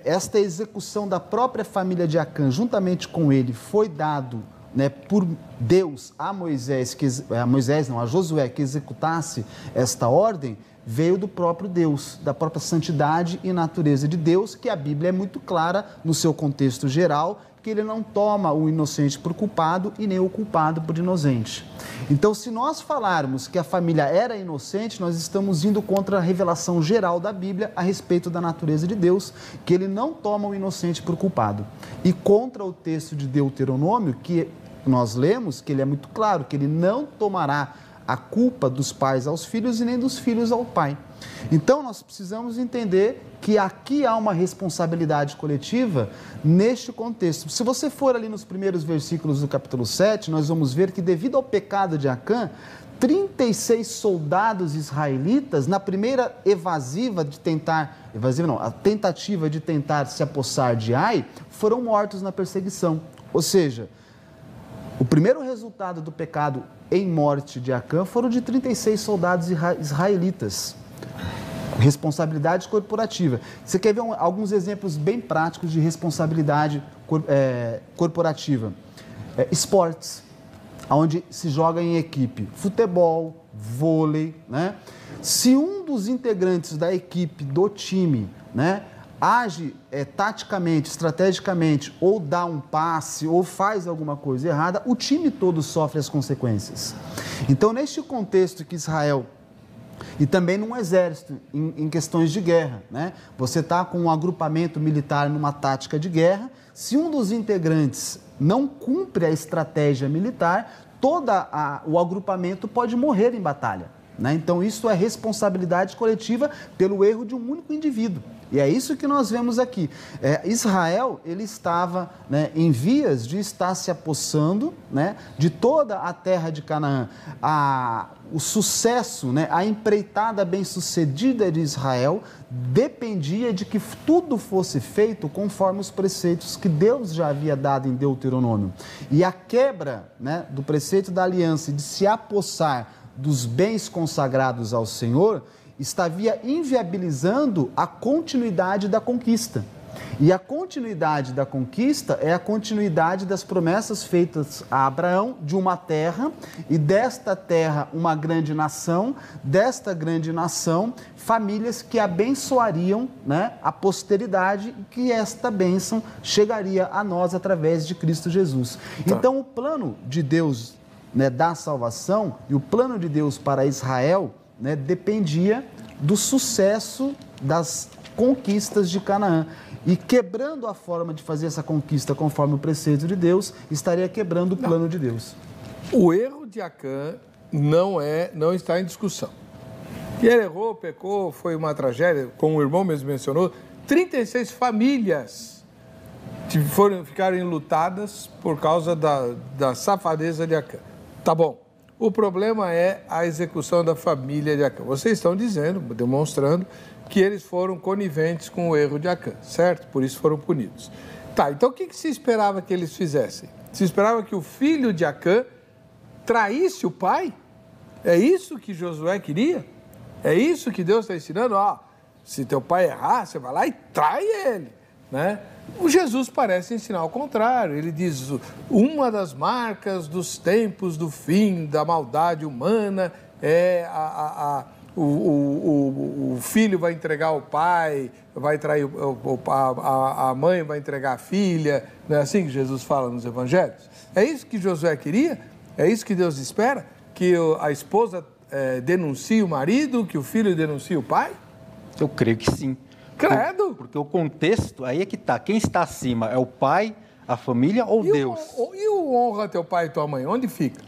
esta execução da própria família de Acã, juntamente com ele, foi dado, né, por Deus a Josué, que executasse esta ordem, veio do próprio Deus, da própria santidade e natureza de Deus, que a Bíblia é muito clara no seu contexto geral, que ele não toma o inocente por culpado e nem o culpado por inocente. Então, se nós falarmos que a família era inocente, nós estamos indo contra a revelação geral da Bíblia a respeito da natureza de Deus, que ele não toma o inocente por culpado. E contra o texto de Deuteronômio, que nós lemos, que ele é muito claro, que ele não tomará a culpa dos pais aos filhos e nem dos filhos ao pai. Então, nós precisamos entender que aqui há uma responsabilidade coletiva neste contexto. Se você for ali nos primeiros versículos do capítulo 7, nós vamos ver que devido ao pecado de Acã, 36 soldados israelitas, na primeira a tentativa de tentar se apossar de Ai, foram mortos na perseguição. Ou seja, o primeiro resultado do pecado em morte de Acã foram de 36 soldados israelitas. Responsabilidade corporativa. Você quer ver alguns exemplos bem práticos de responsabilidade corporativa? Esportes. onde se joga em equipe, futebol, vôlei, né? Se um dos integrantes da equipe, do time, né, age taticamente, estrategicamente, ou dá um passe, ou faz alguma coisa errada, o time todo sofre as consequências. Então, neste contexto que Israel, e também num exército, em questões de guerra, né? Você está com um agrupamento militar numa tática de guerra, se um dos integrantes não cumpre a estratégia militar, todo o agrupamento pode morrer em batalha, né? Então, isso é responsabilidade coletiva pelo erro de um único indivíduo. E é isso que nós vemos aqui. Israel, ele estava, né, em vias de estar se apossando, né, de toda a terra de Canaã. O sucesso, né, a empreitada bem-sucedida de Israel dependia de que tudo fosse feito conforme os preceitos que Deus já havia dado em Deuteronômio. E a quebra, né, do preceito da aliança e de se apossar dos bens consagrados ao Senhor estaria inviabilizando a continuidade da conquista. E a continuidade da conquista é a continuidade das promessas feitas a Abraão de uma terra, e desta terra uma grande nação, desta grande nação famílias que abençoariam, né, a posteridade, e que esta bênção chegaria a nós através de Cristo Jesus. Então o plano de Deus, né, da salvação, e o plano de Deus para Israel, né, dependia do sucesso das conquistas de Canaã. E quebrando a forma de fazer essa conquista conforme o preceito de Deus, estaria quebrando o plano de Deus. O erro de Acã não está em discussão. Que ele errou, pecou, foi uma tragédia, como o irmão mesmo mencionou, 36 famílias ficaram enlutadas por causa da safadeza de Acã. Tá bom. O problema é a execução da família de Acã. Vocês estão dizendo, demonstrando, que eles foram coniventes com o erro de Acã, certo? Por isso foram punidos. Tá, então o que se esperava que eles fizessem? Se esperava que o filho de Acã traísse o pai? É isso que Josué queria? É isso que Deus está ensinando? Se teu pai errar, você vai lá e trai ele, né? O Jesus parece ensinar o contrário. Ele diz, uma das marcas dos tempos do fim da maldade humana é o filho vai entregar o pai, vai trair a mãe vai entregar a filha. Não é assim que Jesus fala nos evangelhos? É isso que Josué queria? É isso que Deus espera? Que a esposa denuncie o marido, que o filho denuncie o pai? Eu creio que sim. Credo! Porque o contexto, aí é que está. Quem está acima é o pai, a família ou Deus? E o honra teu pai e tua mãe, onde fica?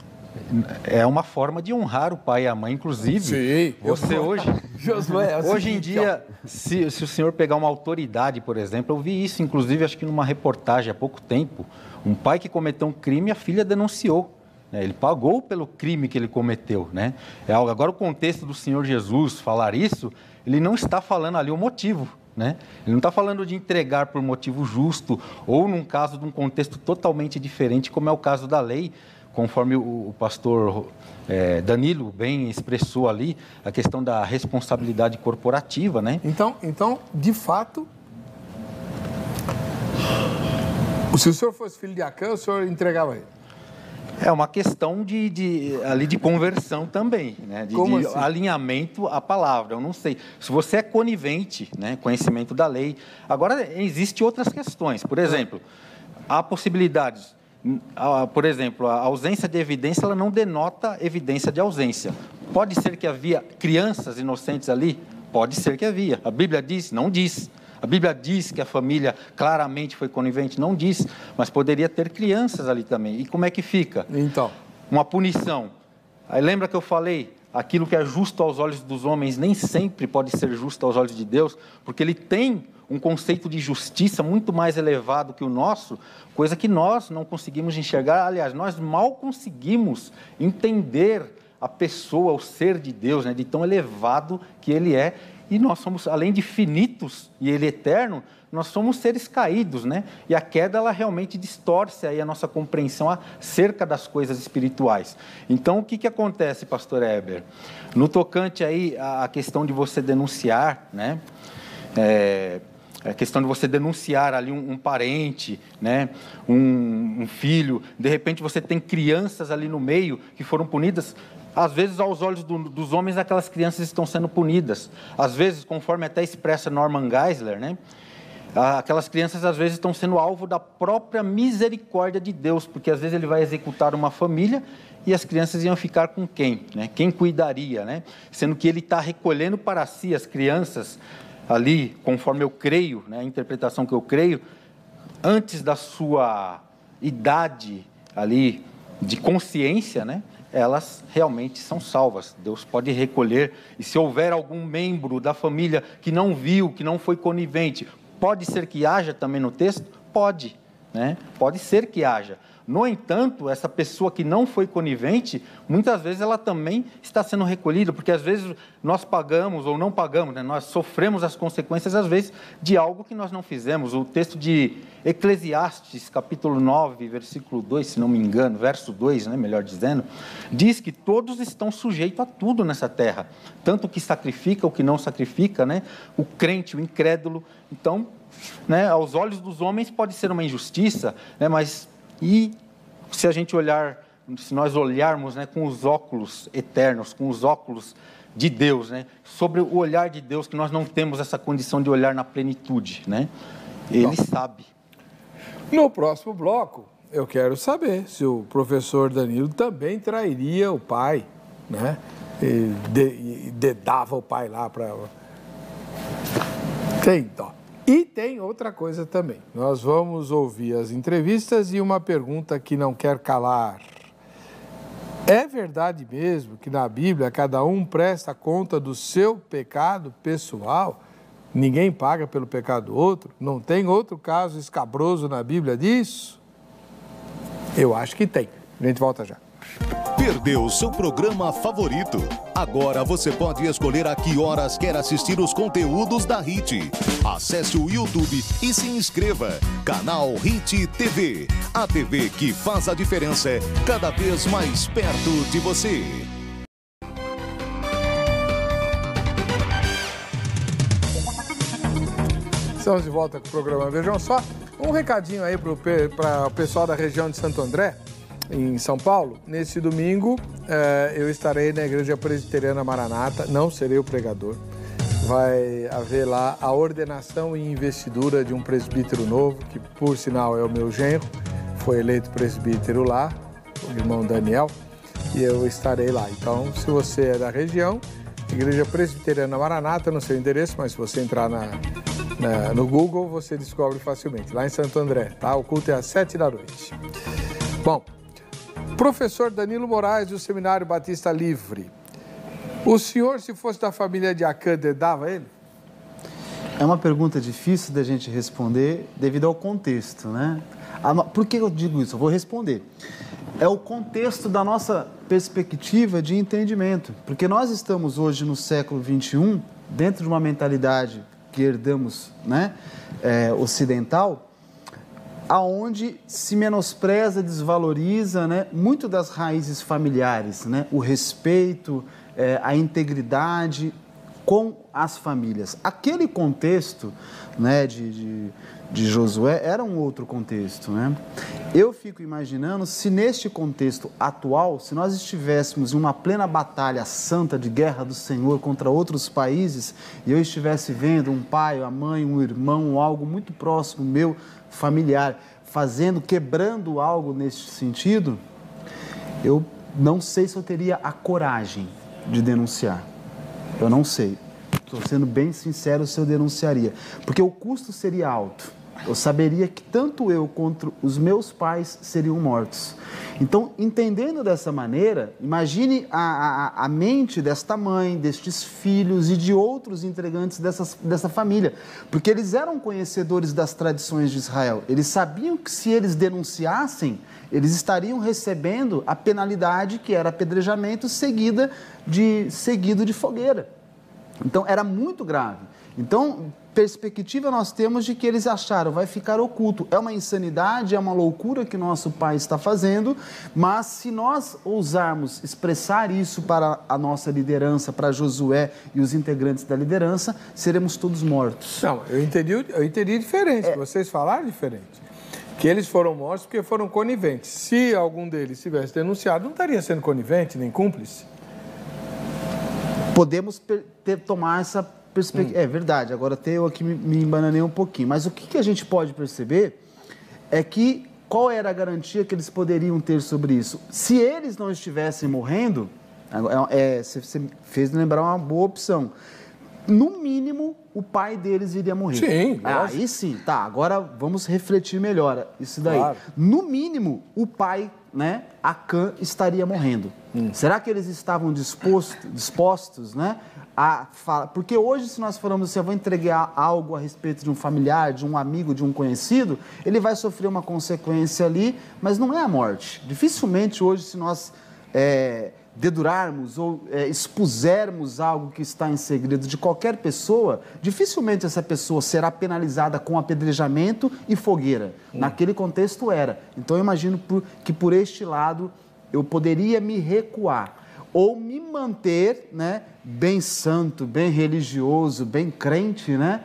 É uma forma de honrar o pai e a mãe, inclusive. Sim. Você hoje... Josué, hoje em dia, se o senhor pegar uma autoridade, por exemplo, eu vi isso, inclusive, acho que numa reportagem há pouco tempo, um pai que cometeu um crime, a filha denunciou. Ele pagou pelo crime que ele cometeu, né? Agora, o contexto do Senhor Jesus falar isso, ele não está falando ali o motivo, né? Ele não está falando de entregar por motivo justo ou num caso de um contexto totalmente diferente, como é o caso da lei, conforme o pastor Danilo bem expressou ali, a questão da responsabilidade corporativa, né? Então, de fato, se o senhor fosse filho de Acã, o senhor entregava ele? É uma questão ali de conversão também, né? De assim? Alinhamento à palavra. Eu não sei. Se você é conivente, né? Conhecimento da lei. Agora, existem outras questões. Por exemplo, há possibilidades. Por exemplo, a ausência de evidência, ela não denota evidência de ausência. Pode ser que havia crianças inocentes ali? Pode ser que havia. A Bíblia diz? Não diz. A Bíblia diz que a família claramente foi conivente? Não diz, mas poderia ter crianças ali também. E como é que fica? Então, uma punição. Aí lembra que eu falei, aquilo que é justo aos olhos dos homens nem sempre pode ser justo aos olhos de Deus, porque ele tem um conceito de justiça muito mais elevado que o nosso, coisa que nós não conseguimos enxergar. Aliás, nós mal conseguimos entender a pessoa, o ser de Deus, né, de tão elevado que ele é. E nós somos, além de finitos e ele eterno, nós somos seres caídos, né? E a queda, ela realmente distorce aí a nossa compreensão acerca das coisas espirituais. Então, o que acontece, pastor Heber? No tocante aí à questão de você denunciar, né? a questão de você denunciar ali um parente, né? um filho. De repente você tem crianças ali no meio que foram punidas. Às vezes, aos olhos dos homens, aquelas crianças estão sendo punidas. Às vezes, conforme até expressa Norman Geisler, né? Aquelas crianças, às vezes, estão sendo alvo da própria misericórdia de Deus, porque, às vezes, ele vai executar uma família e as crianças iam ficar com quem? Né? Quem cuidaria? Né? Sendo que ele está recolhendo para si as crianças ali, conforme eu creio, né? A interpretação que eu creio, antes da sua idade ali de consciência, né? Elas realmente são salvas. Deus pode recolher, e se houver algum membro da família que não viu, que não foi conivente, pode ser que haja também no texto? Pode, né? Pode ser que haja. No entanto, essa pessoa que não foi conivente, muitas vezes ela também está sendo recolhida, porque às vezes nós pagamos ou não pagamos, né? Nós sofremos as consequências, às vezes, de algo que nós não fizemos. O texto de Eclesiastes, capítulo 9, versículo 2, se não me engano, verso 2, né, melhor dizendo, diz que todos estão sujeitos a tudo nessa terra, tanto o que sacrifica, o que não sacrifica, né? O crente, o incrédulo. Então, né, aos olhos dos homens pode ser uma injustiça, né, mas... E se a gente olhar, se nós olharmos, né, com os óculos eternos, com os óculos de Deus, né, sobre o olhar de Deus, que nós não temos essa condição de olhar na plenitude, né? Ele sabe. No próximo bloco, eu quero saber se o professor Danilo também trairia o pai, né? E dedava o pai lá para... Tem dó. E tem outra coisa também. Nós vamos ouvir as entrevistas e uma pergunta que não quer calar. É verdade mesmo que na Bíblia cada um presta conta do seu pecado pessoal? Ninguém paga pelo pecado do outro? Não tem outro caso escabroso na Bíblia disso? Eu acho que tem. A gente volta já. Perdeu seu programa favorito? Agora você pode escolher a que horas quer assistir os conteúdos da HIT. Acesse o YouTube e se inscreva. Canal HIT TV. A TV que faz a diferença cada vez mais perto de você. Estamos de volta com o programa Vejam Só. Um recadinho aí para o pessoal da região de Santo André, em São Paulo. Nesse domingo, eu estarei na Igreja Presbiteriana Maranata, não serei o pregador. Vai haver lá a ordenação e investidura de um presbítero novo, que por sinal é o meu genro, foi eleito presbítero lá, o irmão Daniel, e eu estarei lá. Então, se você é da região, Igreja Presbiteriana Maranata, no seu endereço, mas se você entrar no Google, você descobre facilmente, lá em Santo André, tá? O culto é às 19h. Bom, professor Danilo Moraes, do Seminário Batista Livre. O senhor, se fosse da família de Acã, dedava ele? É uma pergunta difícil da gente responder devido ao contexto, né? Por que eu digo isso? Eu vou responder. É o contexto da nossa perspectiva de entendimento. Porque nós estamos hoje no século XXI, dentro de uma mentalidade que herdamos, né, ocidental, aonde se menospreza, desvaloriza, né, muito das raízes familiares, né, o respeito, a integridade com as famílias. Aquele contexto, né, de Josué era um outro contexto, né? Eu fico imaginando se neste contexto atual, se nós estivéssemos em uma plena batalha santa de guerra do Senhor contra outros países e eu estivesse vendo um pai, a mãe, um irmão, algo muito próximo meu, familiar, quebrando algo nesse sentido, eu não sei se eu teria a coragem de denunciar. Eu não sei. Estou sendo bem sincero se eu denunciaria. Porque o custo seria alto. Eu saberia que tanto eu quanto os meus pais seriam mortos. Então, entendendo dessa maneira, imagine a mente desta mãe, destes filhos e de outros integrantes dessa família. Porque eles eram conhecedores das tradições de Israel. Eles sabiam que se eles denunciassem, eles estariam recebendo a penalidade que era apedrejamento seguido de fogueira. Então, era muito grave. Então, perspectiva nós temos de que eles acharam, vai ficar oculto. É uma insanidade, é uma loucura que nosso pai está fazendo, mas se nós ousarmos expressar isso para a nossa liderança, para Josué e os integrantes da liderança, seremos todos mortos. Não, eu entendi diferente, vocês falaram diferente. Que eles foram mortos porque foram coniventes. Se algum deles tivesse denunciado, não estaria sendo conivente nem cúmplice? Podemos tomar essa perspectiva. É verdade, agora até eu aqui me embananei um pouquinho. Mas o que a gente pode perceber é que qual era a garantia que eles poderiam ter sobre isso? Se eles não estivessem morrendo, você fez lembrar uma boa opção. No mínimo, o pai deles iria morrer. Sim, aí sim. Tá, agora vamos refletir melhor isso daí. Claro. No mínimo, o pai, né, Acã, estaria morrendo. Será que eles estavam dispostos, né, a falar? Porque hoje, se nós falamos assim, eu vou entregar algo a respeito de um familiar, de um amigo, de um conhecido, ele vai sofrer uma consequência ali, mas não é a morte. Dificilmente hoje, se nós dedurarmos ou expusermos algo que está em segredo de qualquer pessoa, dificilmente essa pessoa será penalizada com apedrejamento e fogueira. Naquele contexto era. Então eu imagino que por este lado eu poderia me recuar ou me manter, né, bem santo, bem religioso, bem crente, né,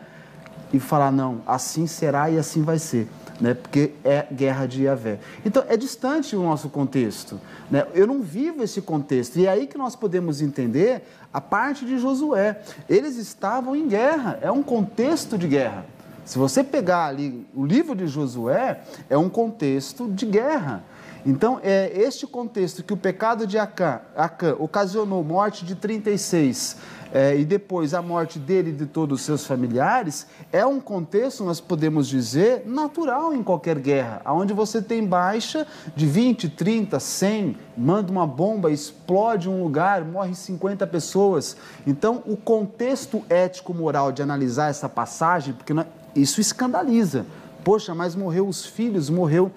e falar, não, assim será e assim vai ser. Né, porque é guerra de Yahvé. Então, é distante o nosso contexto. Né? Eu não vivo esse contexto. E é aí que nós podemos entender a parte de Josué. Eles estavam em guerra, é um contexto de guerra. Se você pegar ali o livro de Josué, é um contexto de guerra. Então, este contexto que o pecado de Acã ocasionou morte de 36 e depois a morte dele e de todos os seus familiares, é um contexto, nós podemos dizer, natural em qualquer guerra, onde você tem baixa de 20, 30, 100, manda uma bomba, explode um lugar, morre 50 pessoas. Então, o contexto ético-moral de analisar essa passagem, porque isso escandaliza. Poxa, mas morreu os filhos, morreu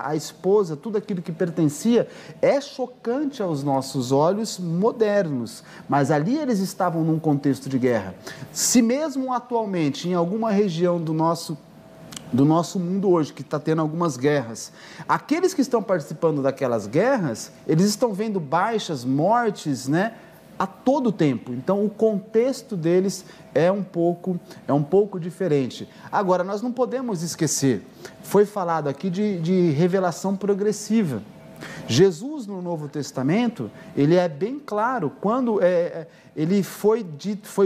a esposa, tudo aquilo que pertencia. É chocante aos nossos olhos modernos, mas ali eles estavam num contexto de guerra. Se mesmo atualmente, em alguma região do nosso mundo hoje, que está tendo algumas guerras, aqueles que estão participando daquelas guerras, eles estão vendo baixas, mortes, né, a todo tempo. Então, o contexto deles é um pouco diferente. Agora, nós não podemos esquecer, foi falado aqui de revelação progressiva. Jesus, no Novo Testamento, ele é bem claro, quando ele foi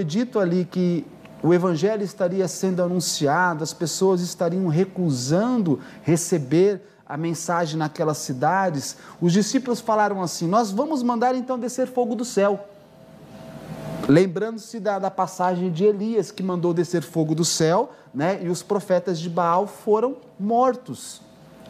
dito ali que o Evangelho estaria sendo anunciado, as pessoas estariam recusando receber a mensagem naquelas cidades, os discípulos falaram assim, nós vamos mandar então descer fogo do céu. Lembrando-se da passagem de Elias, que mandou descer fogo do céu, né? E os profetas de Baal foram mortos.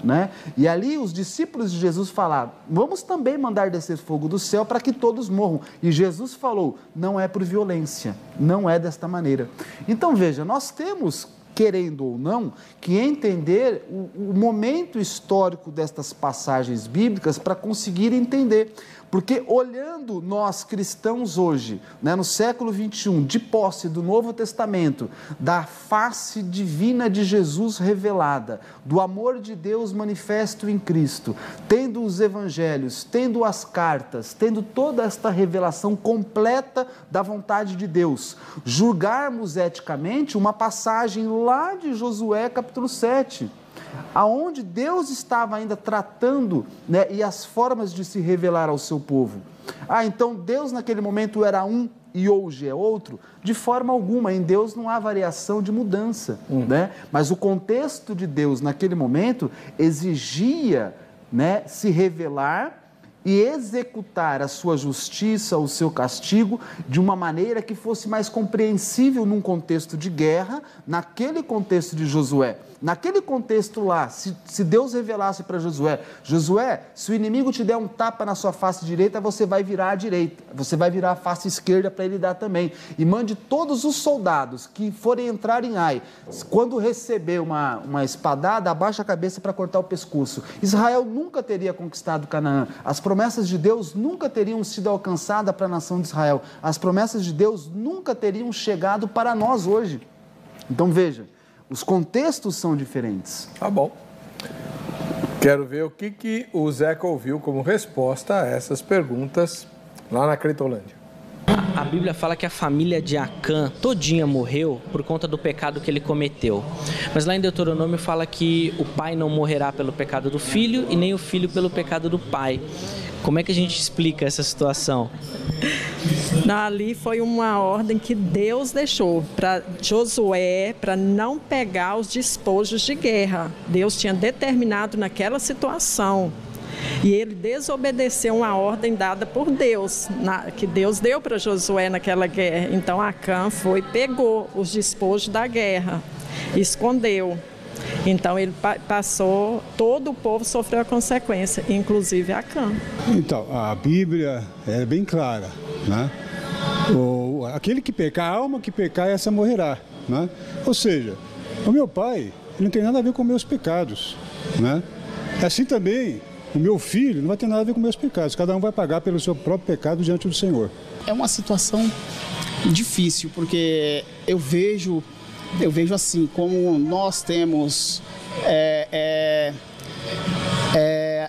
Né? E ali os discípulos de Jesus falaram, vamos também mandar descer fogo do céu para que todos morram. E Jesus falou, não é por violência, não é desta maneira. Então veja, nós temos, querendo ou não, que entender o momento histórico destas passagens bíblicas para conseguir entender. Porque olhando nós cristãos hoje, né, no século XXI, de posse do Novo Testamento, da face divina de Jesus revelada, do amor de Deus manifesto em Cristo, tendo os evangelhos, tendo as cartas, tendo toda esta revelação completa da vontade de Deus, julgarmos eticamente uma passagem lá de Josué capítulo 7, aonde Deus estava ainda tratando, né, e as formas de se revelar ao seu povo. Então Deus naquele momento era um e hoje é outro? De forma alguma, em Deus não há variação de mudança, né? Mas o contexto de Deus naquele momento exigia, né, se revelar e executar a sua justiça, o seu castigo, de uma maneira que fosse mais compreensível num contexto de guerra, naquele contexto de Josué. Naquele contexto lá, se Deus revelasse para Josué, Josué, se o inimigo te der um tapa na sua face direita, você vai virar à direita, você vai virar a face esquerda para ele dar também. E mande todos os soldados que forem entrar em Ai, quando receber uma espadada, abaixa a cabeça para cortar o pescoço. Israel nunca teria conquistado Canaã. As promessas de Deus nunca teriam sido alcançadas para a nação de Israel. As promessas de Deus nunca teriam chegado para nós hoje. Então veja, os contextos são diferentes. Tá bom. Quero ver o que o Zeca ouviu como resposta a essas perguntas lá na Cretolândia. A Bíblia fala que a família de Acã todinha morreu por conta do pecado que ele cometeu. Mas lá em Deuteronômio fala que o pai não morrerá pelo pecado do filho e nem o filho pelo pecado do pai. Como é que a gente explica essa situação? Ali foi uma ordem que Deus deixou para Josué para não pegar os despojos de guerra. Deus tinha determinado naquela situação. E ele desobedeceu uma ordem dada por Deus, que Deus deu para Josué naquela guerra. Então Acã pegou os despojos da guerra, escondeu. Então ele passou, todo o povo sofreu a consequência, inclusive Acã. Então, a Bíblia é bem clara, né? Aquele que pecar, a alma que pecar, essa morrerá, né? Ou seja, o meu pai ele não tem nada a ver com meus pecados, né? Assim também, o meu filho não vai ter nada a ver com meus pecados. Cada um vai pagar pelo seu próprio pecado diante do Senhor. É uma situação difícil, porque eu vejo assim, como nós temos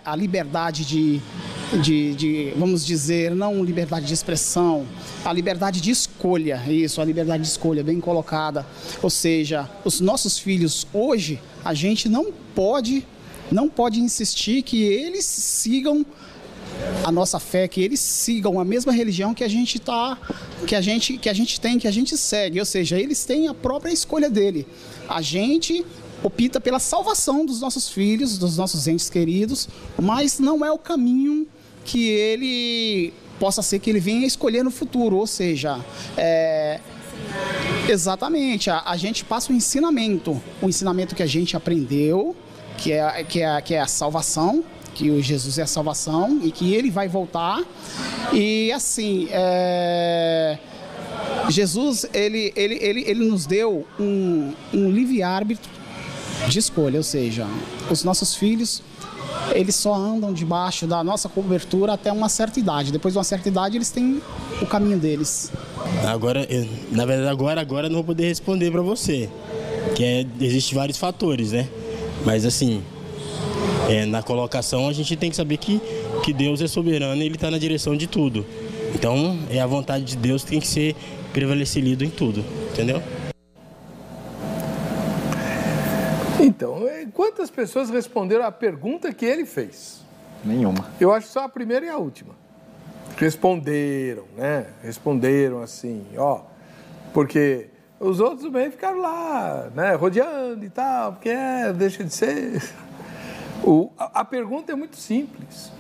a liberdade de, vamos dizer, não liberdade de expressão, a liberdade de escolha, isso, a liberdade de escolha, bem colocada. Ou seja, os nossos filhos hoje, a gente não pode insistir que eles sigam a nossa fé, que eles sigam a mesma religião que a gente segue, ou seja, eles têm a própria escolha dele. A gente opta pela salvação dos nossos filhos, dos nossos entes queridos, mas não é o caminho que ele possa ser que ele venha escolher no futuro, ou seja, exatamente, a gente passa o ensinamento que a gente aprendeu, que é a salvação, que o Jesus é a salvação e que ele vai voltar. E assim, Jesus, ele nos deu um livre-árbitro de escolha, ou seja, os nossos filhos, eles só andam debaixo da nossa cobertura até uma certa idade. Depois de uma certa idade, eles têm o caminho deles. Agora, na verdade, agora não vou poder responder para você, que existem vários fatores, né? Mas assim, na colocação a gente tem que saber que Deus é soberano e Ele está na direção de tudo. Então, a vontade de Deus tem que ser prevalecida em tudo, entendeu? Então, quantas pessoas responderam a pergunta que ele fez? Nenhuma. Eu acho só a primeira e a última. Responderam, né? Responderam assim, ó, porque os outros bem ficaram lá, né, rodeando e tal, porque deixa de ser. A pergunta é muito simples.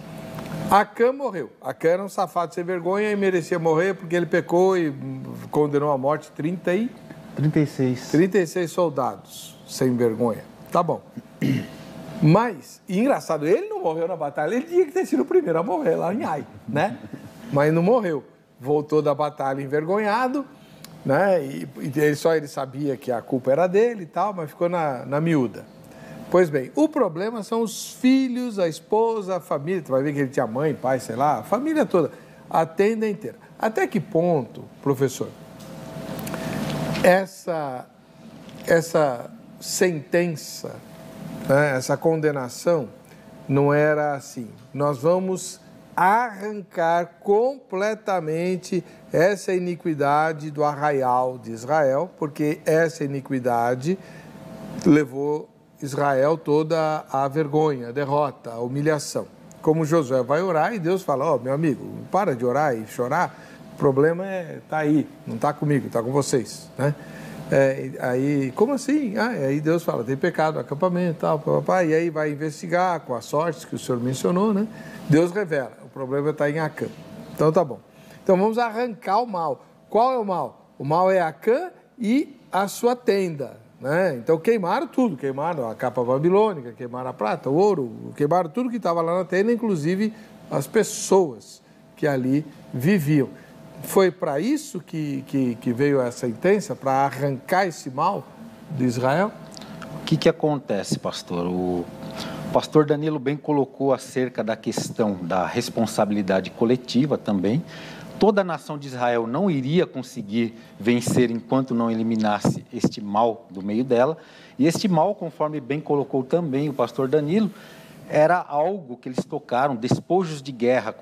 Acã morreu. Acã era um safado sem vergonha e merecia morrer porque ele pecou e condenou à morte 36 soldados sem vergonha. Tá bom. Mas, engraçado, ele não morreu na batalha, ele tinha que ter sido o primeiro a morrer lá em Ai, né? Mas não morreu. Voltou da batalha envergonhado, né? E ele sabia que a culpa era dele e tal, mas ficou na miúda. Pois bem, o problema são os filhos, a esposa, a família. Tu vai ver que ele tinha mãe, pai, sei lá, a família toda, a tenda inteira. Até que ponto, professor, essa sentença, né, essa condenação não era assim? Nós vamos arrancar completamente essa iniquidade do arraial de Israel, porque essa iniquidade levou Israel toda a vergonha, a derrota, a humilhação. Como Josué vai orar e Deus fala, ó, meu amigo, para de orar e chorar, o problema tá aí, não está comigo, está com vocês, né? Aí, como assim? Aí Deus fala, tem pecado no acampamento, tal, e aí vai investigar com as sortes que o senhor mencionou, né? Deus revela, o problema está em Acã. Então tá bom. Então vamos arrancar o mal. Qual é o mal? O mal é Acã e a sua tenda. né? Então queimaram tudo, queimaram a capa babilônica, queimaram a prata, o ouro, queimaram tudo que estava lá na tenda, inclusive as pessoas que ali viviam. Foi para isso que veio essa sentença, para arrancar esse mal de Israel? O que acontece, pastor? O pastor Danilo bem colocou acerca da questão da responsabilidade coletiva também. Toda a nação de Israel não iria conseguir vencer enquanto não eliminasse este mal do meio dela. E este mal, conforme bem colocou também o pastor Danilo, era algo que eles tocaram, despojos de guerra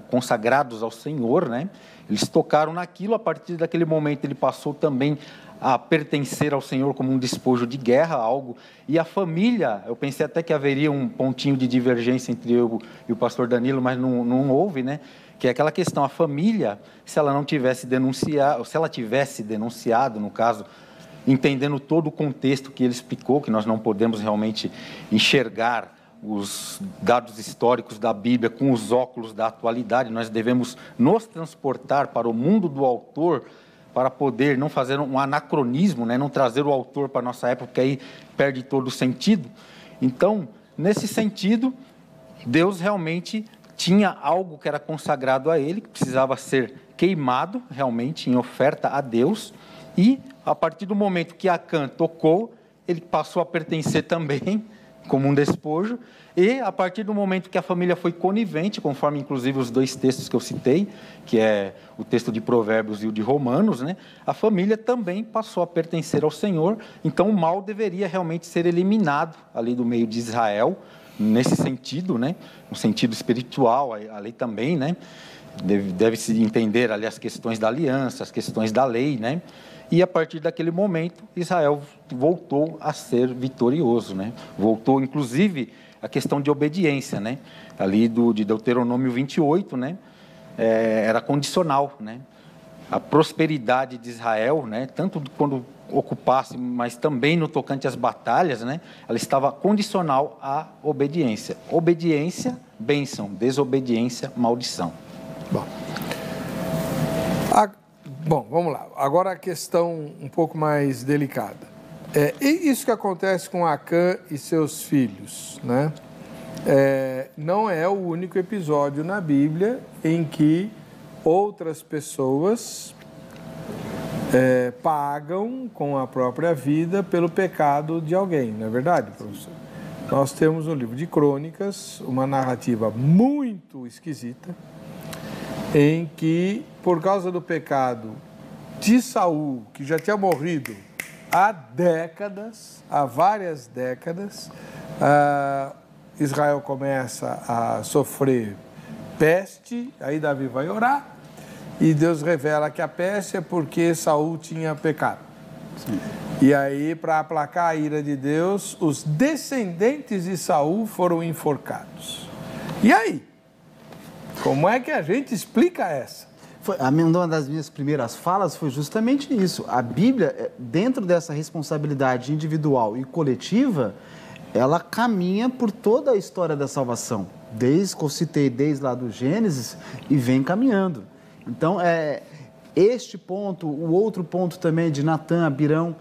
consagrados ao Senhor, né? Eles tocaram naquilo, a partir daquele momento ele passou também a pertencer ao Senhor como um despojo de guerra, algo. E a família, eu pensei até que haveria um pontinho de divergência entre eu e o pastor Danilo, mas não houve, né? Que é aquela questão, a família, se ela não tivesse denunciado, se ela tivesse denunciado, no caso, entendendo todo o contexto que ele explicou, que nós não podemos realmente enxergar os dados históricos da Bíblia com os óculos da atualidade, nós devemos nos transportar para o mundo do autor, para poder não fazer um anacronismo, né? Não trazer o autor para a nossa época, porque aí perde todo o sentido. Então, nesse sentido, Deus realmente tinha algo que era consagrado a ele, que precisava ser queimado realmente em oferta a Deus, e a partir do momento que Acã tocou, ele passou a pertencer também como um despojo, e a partir do momento que a família foi conivente, conforme inclusive os dois textos que eu citei, que é o texto de Provérbios e o de Romanos, né, a família também passou a pertencer ao Senhor, então o mal deveria realmente ser eliminado ali do meio de Israel, nesse sentido, né, no sentido espiritual, a lei também, né, deve-se entender ali as questões da aliança, as questões da lei, né, e a partir daquele momento, Israel voltou a ser vitorioso, né? Voltou, inclusive, a questão de obediência, né? Ali de Deuteronômio 28, né? Era condicional, né? A prosperidade de Israel, né? Tanto quando ocupasse, mas também no tocante às batalhas, né? Ela estava condicional à obediência. Obediência, bênção. Desobediência, maldição. Bom, vamos lá. Agora a questão um pouco mais delicada. E isso que acontece com Acã e seus filhos, né? Não é o único episódio na Bíblia em que outras pessoas pagam com a própria vida pelo pecado de alguém, não é verdade, professor? Nós temos no livro de Crônicas uma narrativa muito esquisita, em que, por causa do pecado de Saul, que já tinha morrido há várias décadas, Israel começa a sofrer peste, aí Davi vai orar, e Deus revela que a peste é porque Saul tinha pecado. Sim. E aí, para aplacar a ira de Deus, os descendentes de Saul foram enforcados. E aí? Como é que a gente explica essa? Uma das minhas primeiras falas foi justamente isso. A Bíblia, dentro dessa responsabilidade individual e coletiva, ela caminha por toda a história da salvação. Desde que eu citei, desde lá do Gênesis, e vem caminhando. Então, este ponto, o outro ponto também de Natã, Abirão,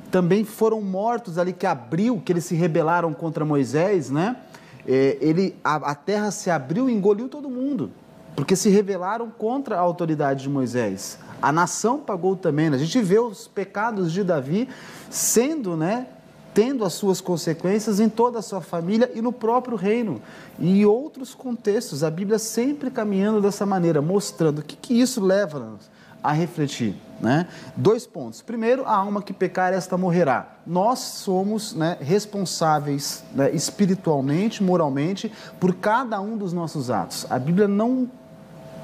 também foram mortos ali que eles se rebelaram contra Moisés, né? A terra se abriu e engoliu todo mundo, porque se rebelaram contra a autoridade de Moisés. A nação pagou também. A gente vê os pecados de Davi sendo, né, tendo as suas consequências em toda a sua família e no próprio reino. E em outros contextos, a Bíblia sempre caminhando dessa maneira, mostrando o que isso leva-nos a refletir, né? 2 pontos. Primeiro, a alma que pecar, esta morrerá. Nós somos, né, responsáveis, né, espiritualmente, moralmente, por cada um dos nossos atos. A Bíblia não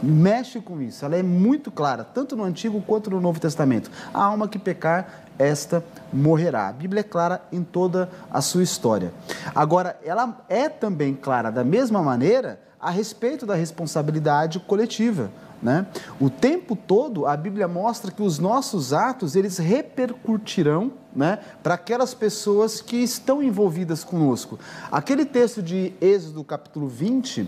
mexe com isso, ela é muito clara, tanto no Antigo quanto no Novo Testamento. A alma que pecar, esta morrerá. A Bíblia é clara em toda a sua história. Agora, ela é também clara da mesma maneira a respeito da responsabilidade coletiva, né? O tempo todo a Bíblia mostra que os nossos atos, eles repercutirão, né, para aquelas pessoas que estão envolvidas conosco. Aquele texto de Êxodo capítulo 20,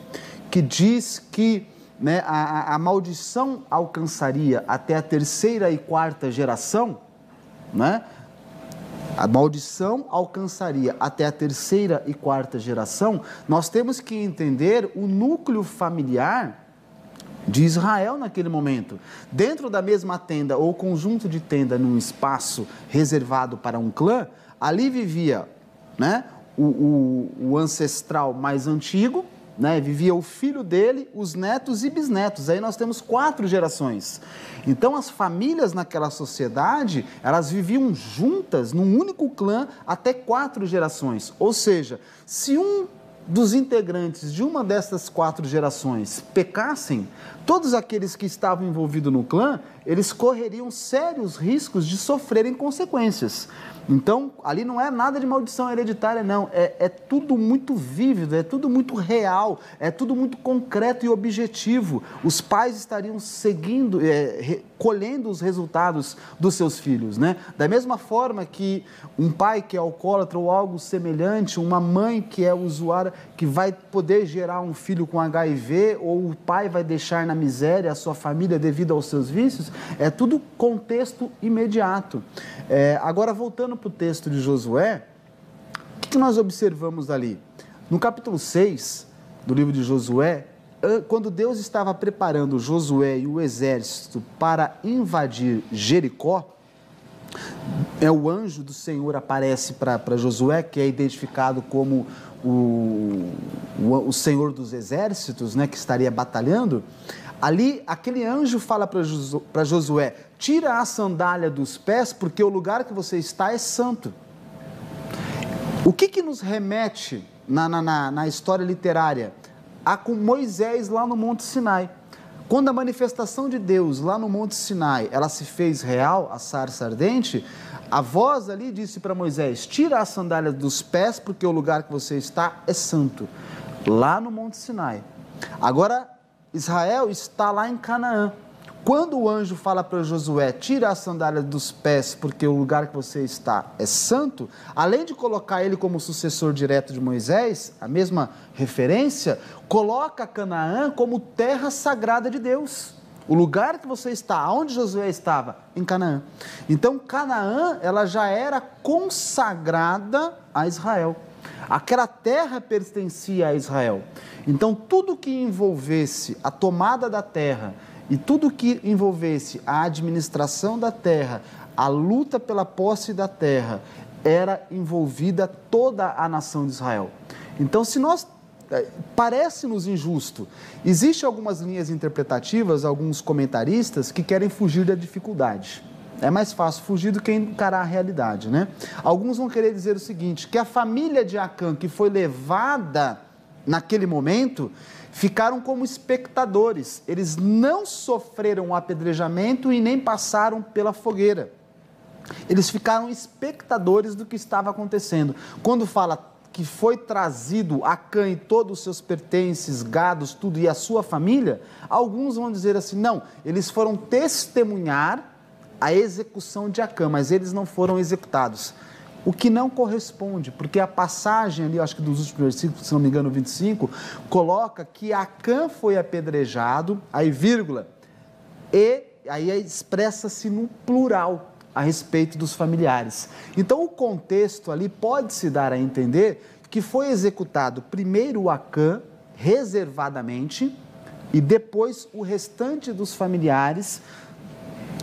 que diz que, né, a maldição alcançaria até a 3ª e 4ª geração, né? a maldição alcançaria até a 3ª e 4ª geração, nós temos que entender o núcleo familiar de Israel naquele momento. Dentro da mesma tenda ou conjunto de tenda num espaço reservado para um clã, ali vivia, né, o ancestral mais antigo, né, vivia o filho dele, os netos e bisnetos. Aí nós temos 4 gerações. Então as famílias naquela sociedade, elas viviam juntas num único clã até 4 gerações. Ou seja, se um dos integrantes de uma dessas 4 gerações pecassem, todos aqueles que estavam envolvidos no clã, eles correriam sérios riscos de sofrerem consequências. Então, ali não é nada de maldição hereditária, não. É tudo muito vívido, é tudo muito real, é tudo muito concreto e objetivo. Os pais estariam seguindo, colhendo os resultados dos seus filhos, né? Da mesma forma que um pai que é alcoólatra ou algo semelhante, uma mãe que é usuária, que vai poder gerar um filho com HIV, ou o pai vai deixar na miséria a sua família devido aos seus vícios, é tudo contexto imediato. Agora, voltando para o texto de Josué, o que nós observamos ali? No capítulo 6 do livro de Josué, quando Deus estava preparando Josué e o exército para invadir Jericó, o anjo do Senhor aparece para Josué, que é identificado como o Senhor dos exércitos, né, que estaria batalhando. Ali, aquele anjo fala para Josué: tira a sandália dos pés, porque o lugar que você está é santo. O que nos remete na história literária? Com Moisés lá no Monte Sinai. Quando a manifestação de Deus lá no Monte Sinai, ela se fez real, a sarça ardente, a voz ali disse para Moisés: tira a sandália dos pés, porque o lugar que você está é santo. Lá no Monte Sinai. Agora, Israel está lá em Canaã. Quando o anjo fala para Josué: tira a sandália dos pés, porque o lugar que você está é santo, além de colocar ele como sucessor direto de Moisés, a mesma referência, coloca Canaã como terra sagrada de Deus. O lugar que você está, onde Josué estava? Em Canaã. Então, Canaã, ela já era consagrada a Israel. Aquela terra pertencia a Israel. Então, tudo que envolvesse a tomada da terra e tudo que envolvesse a administração da terra, a luta pela posse da terra, era envolvida toda a nação de Israel. Então, parece-nos injusto. Existem algumas linhas interpretativas, alguns comentaristas que querem fugir da dificuldade. É mais fácil fugir do que encarar a realidade, né? Alguns vão querer dizer o seguinte, que a família de Acã, que foi levada naquele momento, ficaram como espectadores. Eles não sofreram o apedrejamento e nem passaram pela fogueira. Eles ficaram espectadores do que estava acontecendo. Quando fala que foi trazido Acã e todos os seus pertences, gados, tudo, e a sua família, alguns vão dizer assim, não, eles foram testemunhar a execução de Acã, mas eles não foram executados. O que não corresponde, porque a passagem ali, acho que dos últimos versículos, se não me engano, 25, coloca que Acã foi apedrejado, aí vírgula, e aí expressa-se no plural a respeito dos familiares. Então o contexto ali pode-se dar a entender que foi executado primeiro Acã, reservadamente, e depois o restante dos familiares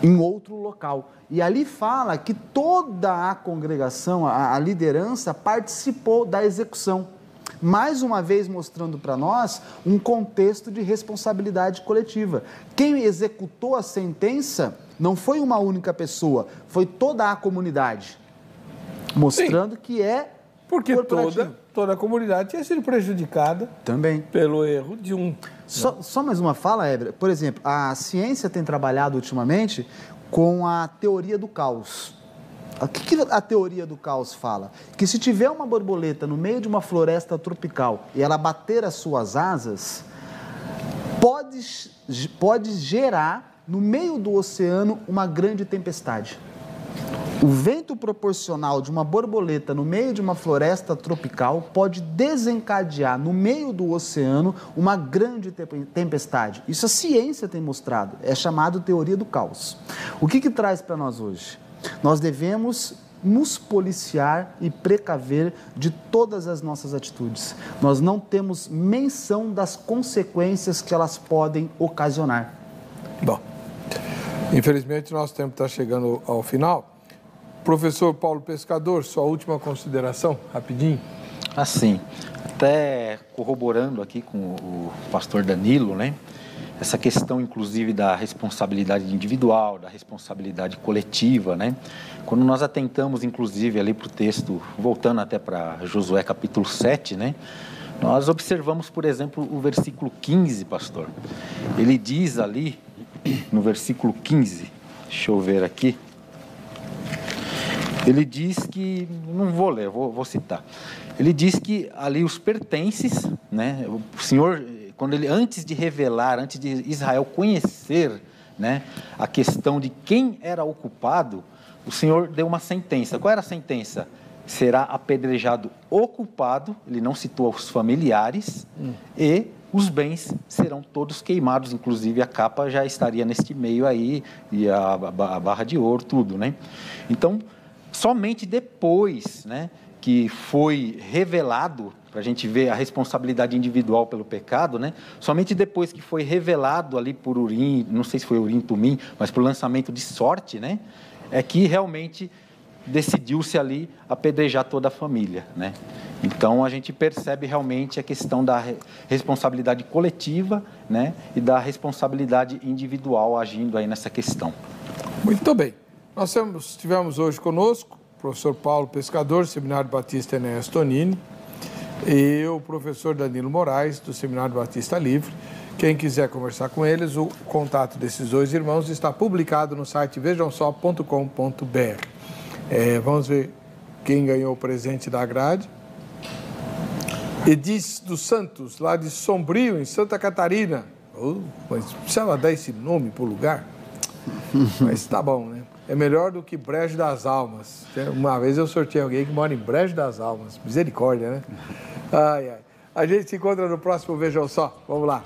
em outro local. E ali fala que toda a congregação, a liderança, participou da execução. Mais uma vez mostrando para nós um contexto de responsabilidade coletiva. Quem executou a sentença não foi uma única pessoa, foi toda a comunidade. Mostrando Sim, que é porque toda a comunidade tinha sido prejudicada também pelo erro de um... Só mais uma fala, Éber. Por exemplo, a ciência tem trabalhado ultimamente com a teoria do caos. O que a teoria do caos fala? Que se tiver uma borboleta no meio de uma floresta tropical e ela bater as suas asas, pode gerar no meio do oceano uma grande tempestade. O vento proporcional de uma borboleta no meio de uma floresta tropical pode desencadear no meio do oceano uma grande tempestade. Isso a ciência tem mostrado, é chamado teoria do caos. O que traz para nós hoje? Nós devemos nos policiar e precaver de todas as nossas atitudes. Nós não temos menção das consequências que elas podem ocasionar. Bom, infelizmente nosso tempo está chegando ao final. Professor Paulo Pescador, sua última consideração, rapidinho. Assim, até corroborando aqui com o pastor Danilo, né? Essa questão, inclusive, da responsabilidade individual, da responsabilidade coletiva, né? Quando nós atentamos, inclusive, ali para o texto, voltando até para Josué capítulo 7, né? Nós observamos, por exemplo, o versículo 15, pastor. Ele diz ali, no versículo 15, deixa eu ver aqui, ele diz que, não vou ler, vou citar. Ele diz que ali os pertences, né? O Senhor, quando ele, antes de revelar, antes de Israel conhecer, né, a questão de quem era o culpado, o Senhor deu uma sentença. Qual era a sentença? Será apedrejado o culpado, ele não citou os familiares, e os bens serão todos queimados, inclusive a capa já estaria neste meio aí, e a barra de ouro, tudo, né? Então, somente depois, né, que foi revelado, para a gente ver a responsabilidade individual pelo pecado, né, somente depois que foi revelado ali por Urim, não sei se foi Urim, Tumim, mas por lançamento de sorte, né, é que realmente decidiu-se ali apedrejar toda a família, né? Então, a gente percebe realmente a questão da responsabilidade coletiva, né, e da responsabilidade individual agindo aí nessa questão. Muito bem. Nós tivemos hoje conosco o professor Paulo Pescador, do Seminário Batista Enéas Tonini, e o professor Danilo Moraes, do Seminário Batista Livre. Quem quiser conversar com eles, o contato desses dois irmãos está publicado no site vejamsó.com.br. Vamos ver quem ganhou o presente da grade. Edith dos Santos, lá de Sombrio, em Santa Catarina. Mas precisava dar esse nome para o lugar. Mas tá bom, né? É melhor do que Brejo das Almas. Uma vez eu sorteei alguém que mora em Brejo das Almas. Misericórdia, né? Ai, ai. A gente se encontra no próximo Vejam Só. Vamos lá.